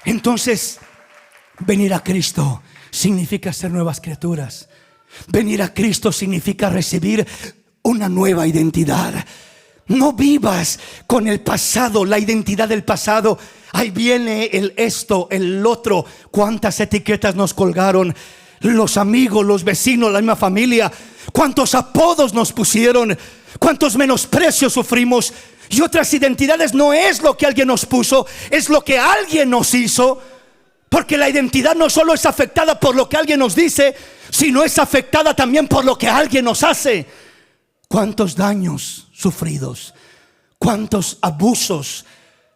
Entonces, venir a Cristo significa ser nuevas criaturas. Venir a Cristo significa recibir una nueva identidad. No vivas con el pasado, la identidad del pasado. Ahí viene el esto, el otro. Cuántas etiquetas nos colgaron los amigos, los vecinos, la misma familia. Cuántos apodos nos pusieron, cuántos menosprecios sufrimos. Y otras identidades no es lo que alguien nos puso, es lo que alguien nos hizo. Porque la identidad no solo es afectada por lo que alguien nos dice, sino es afectada también por lo que alguien nos hace. Cuántos daños sufridos, cuántos abusos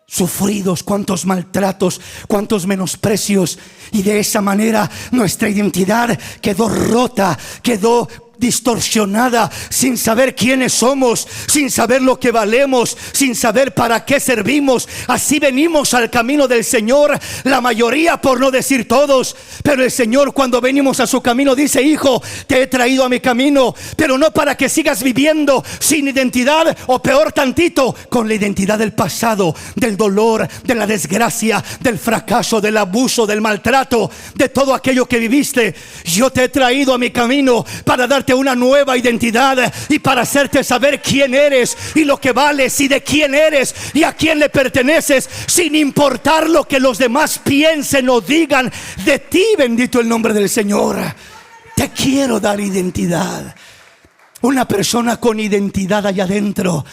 sufridos, cuántos maltratos, cuántos menosprecios. Y de esa manera nuestra identidad quedó rota, quedó distorsionada, sin saber quiénes somos, sin saber lo que valemos, sin saber para qué servimos. Así venimos al camino del Señor, la mayoría, por no decir todos. Pero el Señor, cuando venimos a su camino, dice: hijo, te he traído a mi camino, pero no para que sigas viviendo sin identidad, o peor tantito, con la identidad del pasado, del dolor, de la desgracia, del fracaso, del abuso, del maltrato, de todo aquello que viviste. Yo te he traído a mi camino para darte una nueva identidad y para hacerte saber quién eres y lo que vales y de quién eres y a quién le perteneces, sin importar lo que los demás piensen o digan de ti. Bendito el nombre del Señor. Te quiero dar identidad. Una persona con identidad allá adentro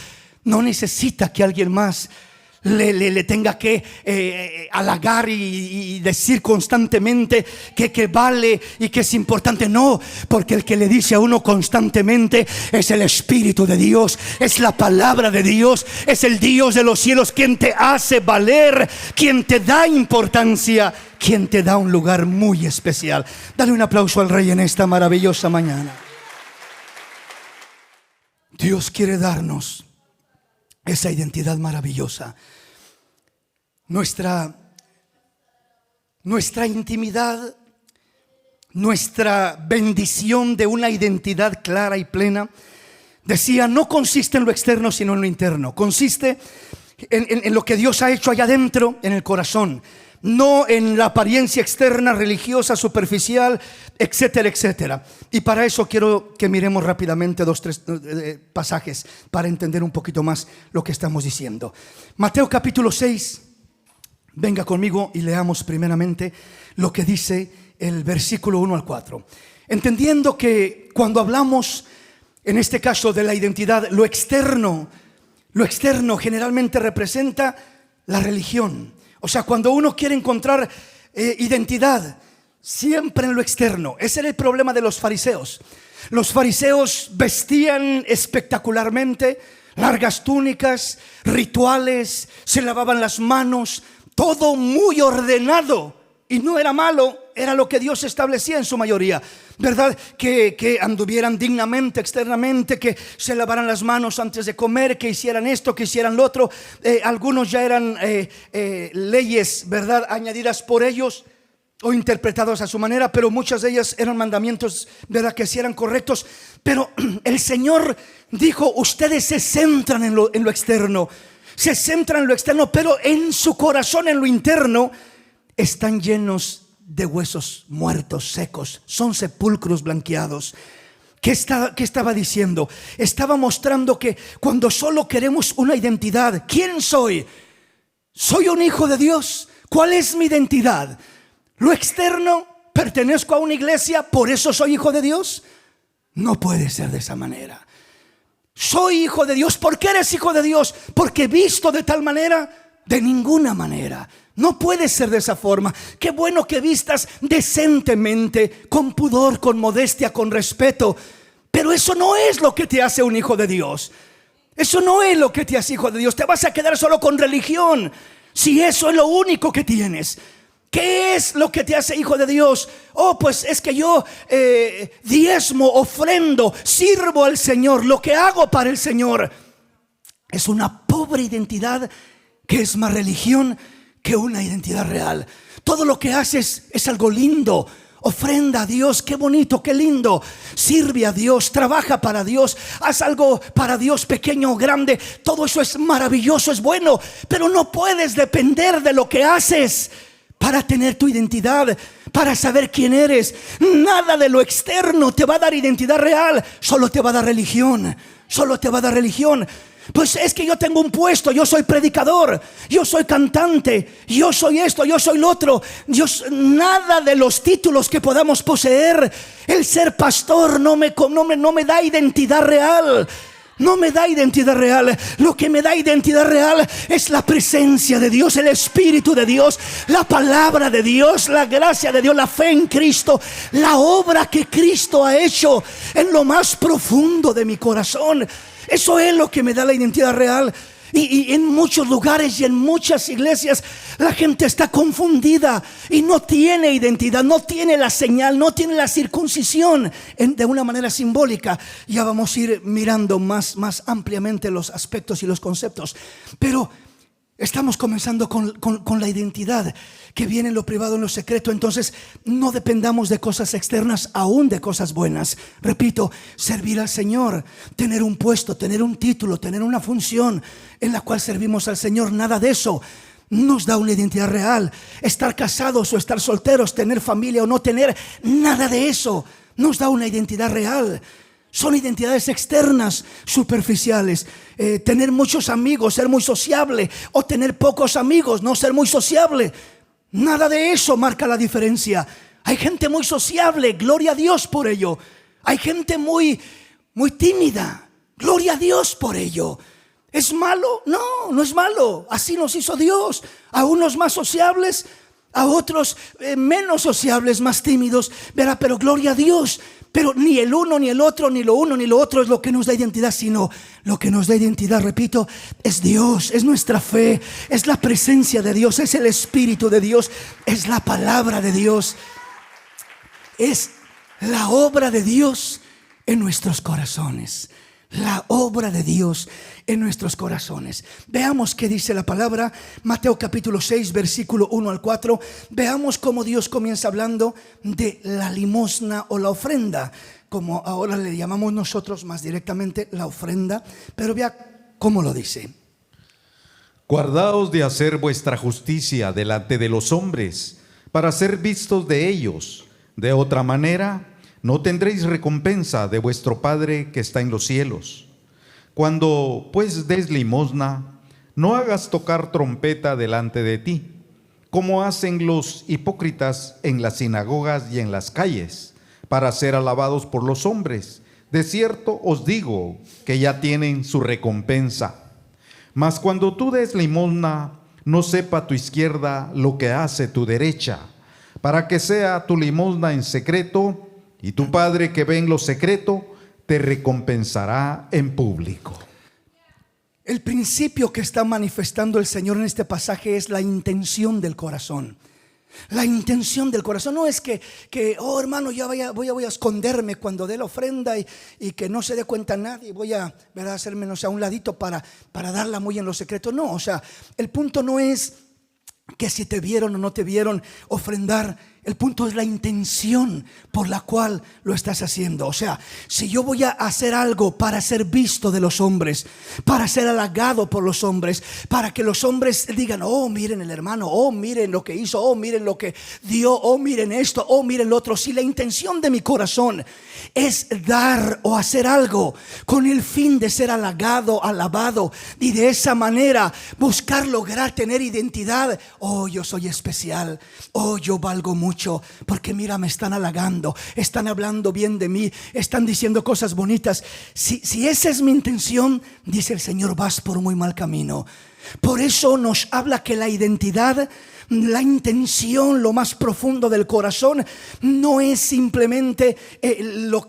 no necesita que alguien más le tenga que halagar y decir constantemente que vale y que es importante. No, porque el que le dice a uno constantemente es el Espíritu de Dios, es la palabra de Dios, es el Dios de los cielos, quien te hace valer, quien te da importancia, quien te da un lugar muy especial. Dale un aplauso al Rey en esta maravillosa mañana. Dios quiere darnos esa identidad maravillosa. Nuestra intimidad, nuestra bendición de una identidad clara y plena, decía, no consiste en lo externo sino en lo interno. Consiste en lo que Dios ha hecho allá adentro, en el corazón, no en la apariencia externa, religiosa, superficial, etcétera, etcétera. Y para eso quiero que miremos rápidamente 2-3 pasajes para entender un poquito más lo que estamos diciendo. Mateo capítulo 6. Venga conmigo y leamos primeramente lo que dice el versículo 1 al 4. Entendiendo que cuando hablamos, en este caso, de la identidad, lo externo generalmente representa la religión. O sea, cuando uno quiere encontrar identidad, siempre en lo externo. Ese era el problema de los fariseos. Los fariseos vestían espectacularmente, largas túnicas, rituales, se lavaban las manos, todo muy ordenado. Y no era malo, era lo que Dios establecía en su mayoría, ¿verdad? Que anduvieran dignamente externamente, que se lavaran las manos antes de comer, que hicieran esto, que hicieran lo otro. Algunos ya eran leyes, ¿verdad?, añadidas por ellos o interpretados a su manera, pero muchas de ellas eran mandamientos, ¿verdad?, que sí eran correctos. Pero el Señor dijo: ustedes se centran en lo externo, se centran en lo externo, pero en su corazón, en lo interno, están llenos de huesos muertos, secos. Son sepulcros blanqueados. ¿Qué estaba diciendo? Estaba mostrando que cuando solo queremos una identidad, ¿quién soy? ¿Soy un hijo de Dios? ¿Cuál es mi identidad? ¿Lo externo? ¿Pertenezco a una iglesia, por eso soy hijo de Dios? No puede ser de esa manera. Soy hijo de Dios. ¿Por qué eres hijo de Dios? ¿Porque visto de tal manera? De ninguna manera. No puede ser de esa forma. Qué bueno que vistas decentemente, con pudor, con modestia, con respeto, pero eso no es lo que te hace un hijo de Dios. Eso no es lo que te hace hijo de Dios. Te vas a quedar solo con religión si eso es lo único que tienes. ¿Qué es lo que te hace hijo de Dios? Oh, pues es que yo diezmo, ofrendo, sirvo al Señor. Lo que hago para el Señor es una pobre identidad que es más religión que una identidad real. Todo lo que haces es algo lindo. Ofrenda a Dios, qué bonito, qué lindo. Sirve a Dios, trabaja para Dios, haz algo para Dios, pequeño o grande. Todo eso es maravilloso, es bueno, pero no puedes depender de lo que haces para tener tu identidad, para saber quién eres. Nada de lo externo te va a dar identidad real, solo te va a dar religión. Solo te va a dar religión. Pues es que yo tengo un puesto, yo soy predicador, yo soy cantante, yo soy esto, yo soy lo otro. Nada de los títulos que podamos poseer. El ser pastor no me da identidad real. No me da identidad real. Lo que me da identidad real es la presencia de Dios, el Espíritu de Dios, la palabra de Dios, la gracia de Dios, la fe en Cristo, la obra que Cristo ha hecho en lo más profundo de mi corazón. Eso es lo que me da la identidad real. Y en muchos lugares y en muchas iglesias la gente está confundida y no tiene identidad, no tiene la señal, no tiene la circuncisión de una manera simbólica. Ya vamos a ir mirando más ampliamente los aspectos y los conceptos. Pero estamos comenzando con la identidad que viene en lo privado, en lo secreto. Entonces no dependamos de cosas externas, aún de cosas buenas. Repito, servir al Señor, tener un puesto, tener un título, tener una función en la cual servimos al Señor, nada de eso nos da una identidad real. Estar casados o estar solteros, tener familia o no tener, nada de eso nos da una identidad real. Son identidades externas, superficiales. Tener muchos amigos, ser muy sociable, o tener pocos amigos, no ser muy sociable. Nada de eso marca la diferencia. Hay gente muy sociable, gloria a Dios por ello. Hay gente muy tímida, gloria a Dios por ello. ¿Es malo? No, no es malo. Así nos hizo Dios. A unos más sociables, a otros menos sociables, más tímidos, ¿verdad? Pero gloria a Dios. Pero ni el uno ni el otro, ni lo uno ni lo otro es lo que nos da identidad, sino lo que nos da identidad, repito, es Dios, es nuestra fe, es la presencia de Dios, es el Espíritu de Dios, es la palabra de Dios, es la obra de Dios en nuestros corazones. La obra de Dios en nuestros corazones. Veamos qué dice la palabra. Mateo capítulo 6 versículo 1 al 4. Veamos cómo Dios comienza hablando de la limosna o la ofrenda, como ahora le llamamos nosotros más directamente la ofrenda. Pero vea cómo lo dice. Guardaos de hacer vuestra justicia delante de los hombres, para ser vistos de ellos. De otra manera no tendréis recompensa de vuestro Padre que está en los cielos. Cuando pues des limosna, no hagas tocar trompeta delante de ti, como hacen los hipócritas en las sinagogas y en las calles, para ser alabados por los hombres. De cierto os digo que ya tienen su recompensa. Mas cuando tú des limosna, no sepa tu izquierda lo que hace tu derecha, para que sea tu limosna en secreto, y tu Padre que ve en lo secreto te recompensará en público. El principio que está manifestando el Señor en este pasaje es la intención del corazón. La intención del corazón no es que oh hermano, ya voy a esconderme cuando dé la ofrenda y que no se dé cuenta nadie, voy a hacerme, no sé, a un ladito para darla muy en lo secreto. No, o sea, el punto no es que si te vieron o no te vieron ofrendar. El punto es la intención por la cual lo estás haciendo. O sea, si yo voy a hacer algo para ser visto de los hombres, para ser halagado por los hombres, para que los hombres digan, oh miren el hermano, oh miren lo que hizo, oh miren lo que dio, oh miren esto, oh miren lo otro. Si la intención de mi corazón es dar o hacer algo con el fin de ser halagado, alabado, y de esa manera buscar lograr tener identidad, oh yo soy especial, oh yo valgo mucho, porque mira, me están halagando, están hablando bien de mí, están diciendo cosas bonitas. Si esa es mi intención, dice el Señor, vas por muy mal camino. Por eso nos habla que la identidad, la intención, lo más profundo del corazón no es simplemente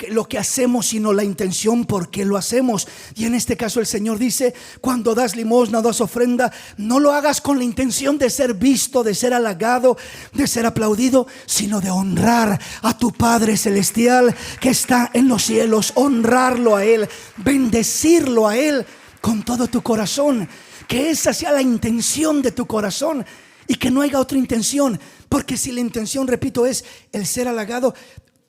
lo que hacemos, sino la intención por qué lo hacemos. Y en este caso el Señor dice, cuando das limosna, das ofrenda, no lo hagas con la intención de ser visto, de ser halagado, de ser aplaudido, sino de honrar a tu Padre celestial que está en los cielos. Honrarlo a Él, bendecirlo a Él con todo tu corazón. Que esa sea la intención de tu corazón y que no haya otra intención. Porque si la intención, repito, es el ser halagado,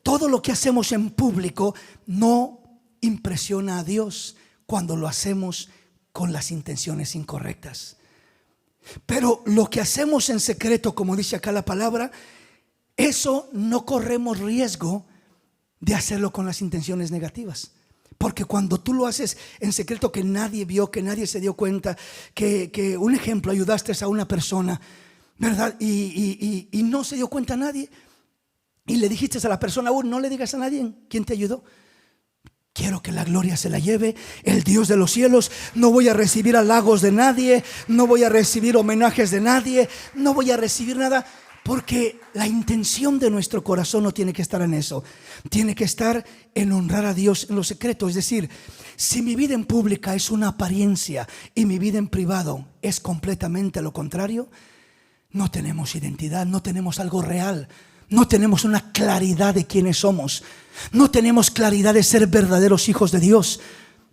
todo lo que hacemos en público no impresiona a Dios cuando lo hacemos con las intenciones incorrectas. Pero lo que hacemos en secreto, como dice acá la palabra, eso no corremos riesgo de hacerlo con las intenciones negativas. Porque cuando tú lo haces en secreto, que nadie vio, que nadie se dio cuenta, que un ejemplo, ayudaste a una persona, ¿verdad? Y no se dio cuenta nadie, y le dijiste a la persona, no le digas a nadie quién te ayudó. Quiero que la gloria se la lleve el Dios de los cielos. No voy a recibir halagos de nadie, no voy a recibir homenajes de nadie, no voy a recibir nada. Porque la intención de nuestro corazón no tiene que estar en eso. Tiene que estar en honrar a Dios en lo secreto. Es decir, si mi vida en pública es una apariencia y mi vida en privado es completamente lo contrario, no tenemos identidad, no tenemos algo real, no tenemos una claridad de quiénes somos, no tenemos claridad de ser verdaderos hijos de Dios.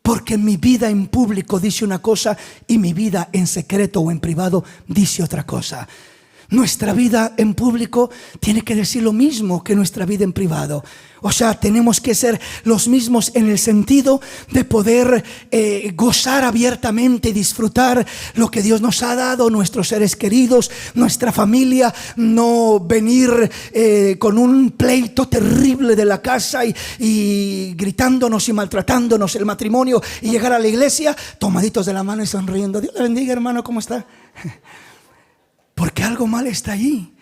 Porque mi vida en público dice una cosa y mi vida en secreto o en privado dice otra cosa. Nuestra vida en público tiene que decir lo mismo que nuestra vida en privado. O sea, tenemos que ser los mismos en el sentido de poder gozar abiertamente y disfrutar lo que Dios nos ha dado, nuestros seres queridos, nuestra familia. No venir con un pleito terrible de la casa y gritándonos y maltratándonos el matrimonio y llegar a la iglesia tomaditos de la mano y sonriendo. Dios le bendiga, hermano, ¿cómo está? Porque algo mal está allí.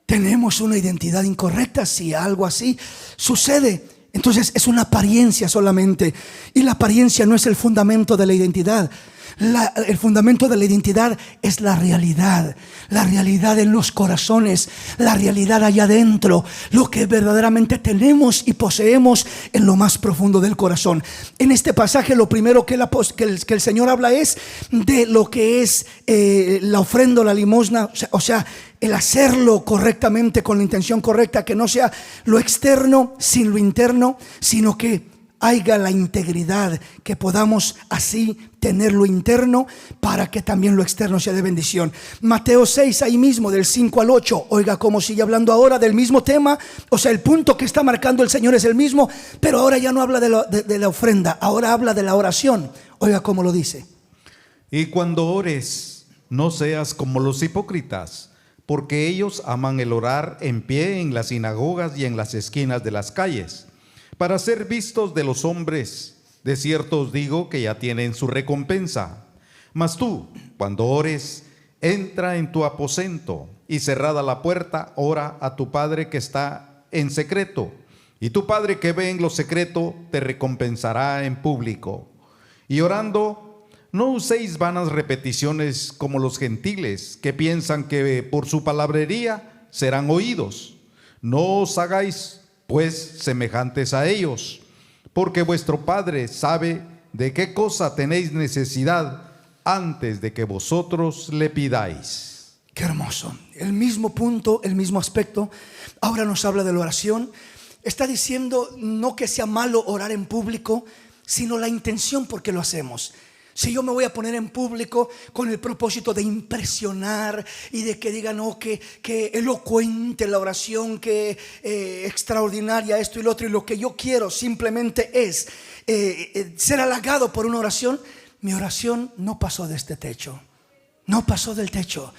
Tenemos una identidad incorrecta si algo así sucede. Entonces es una apariencia solamente. Y la apariencia no es el fundamento de la identidad. El fundamento de la identidad es la realidad en los corazones, la realidad allá adentro, lo que verdaderamente tenemos y poseemos en lo más profundo del corazón. En este pasaje lo primero que el Señor habla es de lo que es la ofrenda o la limosna, o sea, el hacerlo correctamente con la intención correcta, que no sea lo externo sin lo interno, sino que haya la integridad, que podamos así tener lo interno para que también lo externo sea de bendición. Mateo 6, ahí mismo, del 5 al 8. Oiga cómo sigue hablando ahora del mismo tema. O sea, el punto que está marcando el Señor es el mismo, pero ahora ya no habla de la ofrenda, ahora habla de la oración. Oiga cómo lo dice. Y cuando ores, no seas como los hipócritas, porque ellos aman el orar en pie en las sinagogas y en las esquinas de las calles, para ser vistos de los hombres. De cierto os digo que ya tienen su recompensa. Mas tú, cuando ores, entra en tu aposento y cerrada la puerta, ora a tu Padre que está en secreto. Y tu Padre que ve en lo secreto te recompensará en público. Y orando, no uséis vanas repeticiones como los gentiles, que piensan que por su palabrería serán oídos. No os hagáis pues semejantes a ellos, porque vuestro Padre sabe de qué cosa tenéis necesidad antes de que vosotros le pidáis. Qué hermoso. El mismo punto, el mismo aspecto. Ahora nos habla de la oración. Está diciendo no que sea malo orar en público, sino la intención por qué lo hacemos. Si yo me voy a poner en público con el propósito de impresionar y de que digan, oh, que elocuente la oración, que extraordinaria esto y lo otro, y lo que yo quiero simplemente es ser halagado por una oración, mi oración no pasó de este techo, no pasó del techo.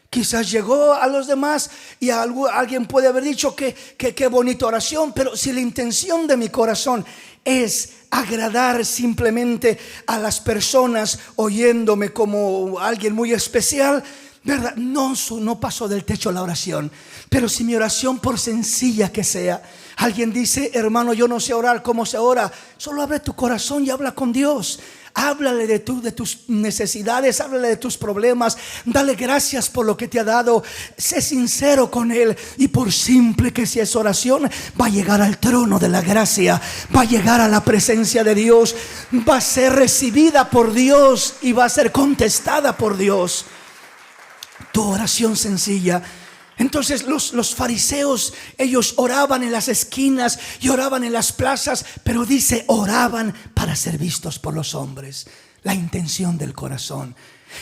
Quizás llegó a los demás y alguien puede haber dicho que qué bonita oración, pero si la intención de mi corazón es agradar simplemente a las personas oyéndome como alguien muy especial, ¿verdad? No pasó del techo la oración. Pero si mi oración, por sencilla que sea, alguien dice, hermano, yo no sé orar, ¿cómo se ora? Solo abre tu corazón y habla con Dios. Háblale de tus necesidades, háblale de tus problemas, dale gracias por lo que te ha dado, sé sincero con Él, y por simple que sea esa oración, va a llegar al trono de la gracia, va a llegar a la presencia de Dios, va a ser recibida por Dios y va a ser contestada por Dios. Tu oración sencilla. Entonces los fariseos, ellos oraban en las esquinas y oraban en las plazas, pero dice, oraban para ser vistos por los hombres. La intención del corazón.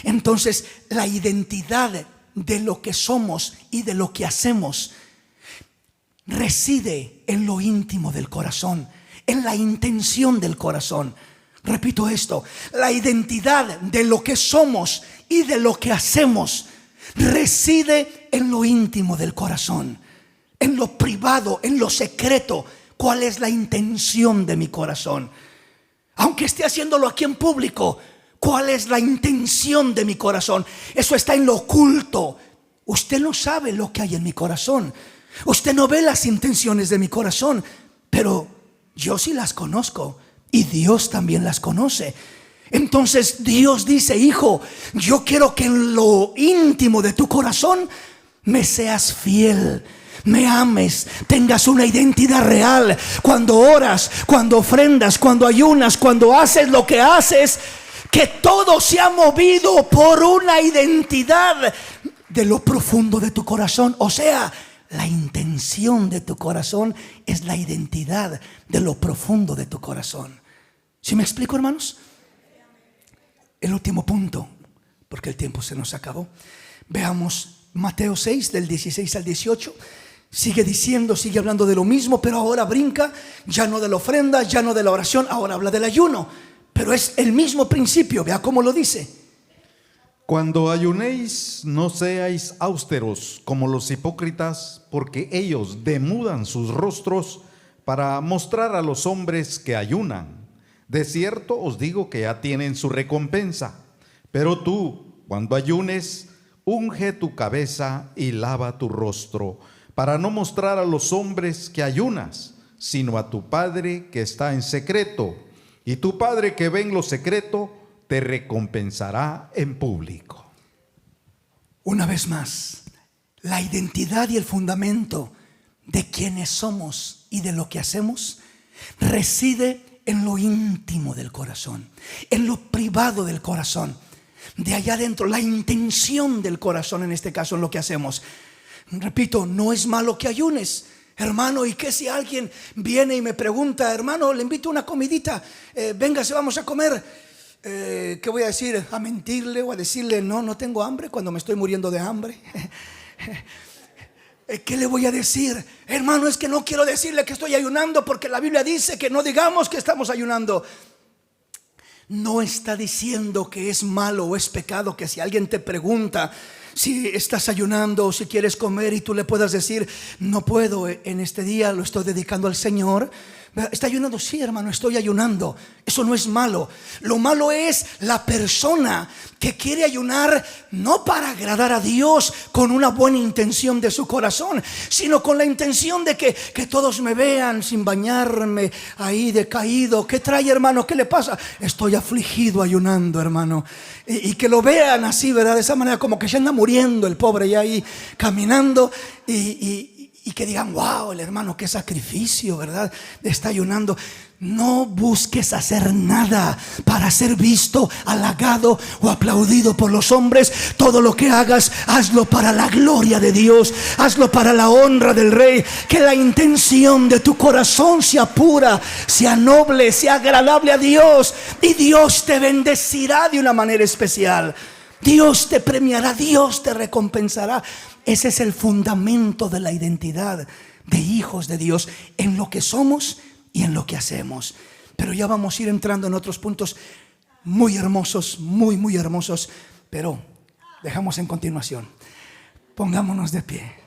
Entonces la identidad de lo que somos y de lo que hacemos reside en lo íntimo del corazón, en la intención del corazón. Repito esto, la identidad de lo que somos y de lo que hacemos reside en lo íntimo del corazón, en lo privado, en lo secreto. ¿Cuál es la intención de mi corazón? Aunque esté haciéndolo aquí en público, ¿cuál es la intención de mi corazón? Eso está en lo oculto. Usted no sabe lo que hay en mi corazón. Usted no ve las intenciones de mi corazón, pero yo sí las conozco y Dios también las conoce. Entonces Dios dice, hijo, yo quiero que en lo íntimo de tu corazón me seas fiel, me ames, tengas una identidad real. Cuando oras, cuando ofrendas, cuando ayunas, cuando haces lo que haces, que todo se ha movido por una identidad de lo profundo de tu corazón. O sea, la intención de tu corazón es la identidad de lo profundo de tu corazón. ¿Sí me explico, hermanos? El último punto, porque el tiempo se nos acabó. Veamos Mateo 6, del 16 al 18. Sigue diciendo, sigue hablando de lo mismo, pero ahora brinca, ya no de la ofrenda, ya no de la oración, ahora habla del ayuno. Pero es el mismo principio, vea cómo lo dice. Cuando ayunéis, no seáis austeros como los hipócritas, porque ellos demudan sus rostros para mostrar a los hombres que ayunan. De cierto os digo que ya tienen su recompensa. Pero tú, cuando ayunes, unge tu cabeza y lava tu rostro, para no mostrar a los hombres que ayunas, sino a tu Padre que está en secreto. Y tu Padre que ve en lo secreto te recompensará en público. Una vez más, la identidad y el fundamento de quienes somos y de lo que hacemos reside en lo íntimo del corazón, en lo privado del corazón, de allá adentro, la intención del corazón, en este caso, en lo que hacemos. Repito, no es malo que ayunes, hermano. ¿Y qué si alguien viene y me pregunta, hermano, le invito una comidita, véngase, vamos a comer? ¿Qué voy a decir? ¿A mentirle o a decirle no tengo hambre cuando me estoy muriendo de hambre? ¿Qué le voy a decir? Hermano, es que no quiero decirle que estoy ayunando, porque la Biblia dice que no digamos que estamos ayunando. No está diciendo que es malo o es pecado que si alguien te pregunta si estás ayunando o si quieres comer y tú le puedas decir, no puedo, en este día lo estoy dedicando al Señor. ¿Está ayunando? Sí, hermano, estoy ayunando. Eso no es malo. Lo malo es la persona que quiere ayunar no para agradar a Dios con una buena intención de su corazón, sino con la intención de que todos me vean sin bañarme, ahí decaído. ¿Qué trae, hermano? ¿Qué le pasa? Estoy afligido ayunando, hermano. Y que lo vean así, ¿verdad? De esa manera, como que ya anda muriendo el pobre ya ahí caminando, y que digan, wow, el hermano, qué sacrificio, ¿verdad? Está ayunando. No busques hacer nada para ser visto, halagado o aplaudido por los hombres. Todo lo que hagas, hazlo para la gloria de Dios, hazlo para la honra del Rey. Que la intención de tu corazón sea pura, sea noble, sea agradable a Dios, y Dios te bendecirá de una manera especial. Dios te premiará, Dios te recompensará. Ese es el fundamento de la identidad de hijos de Dios, en lo que somos y en lo que hacemos. Pero ya vamos a ir entrando en otros puntos muy hermosos, muy hermosos, pero dejamos en continuación. Pongámonos de pie.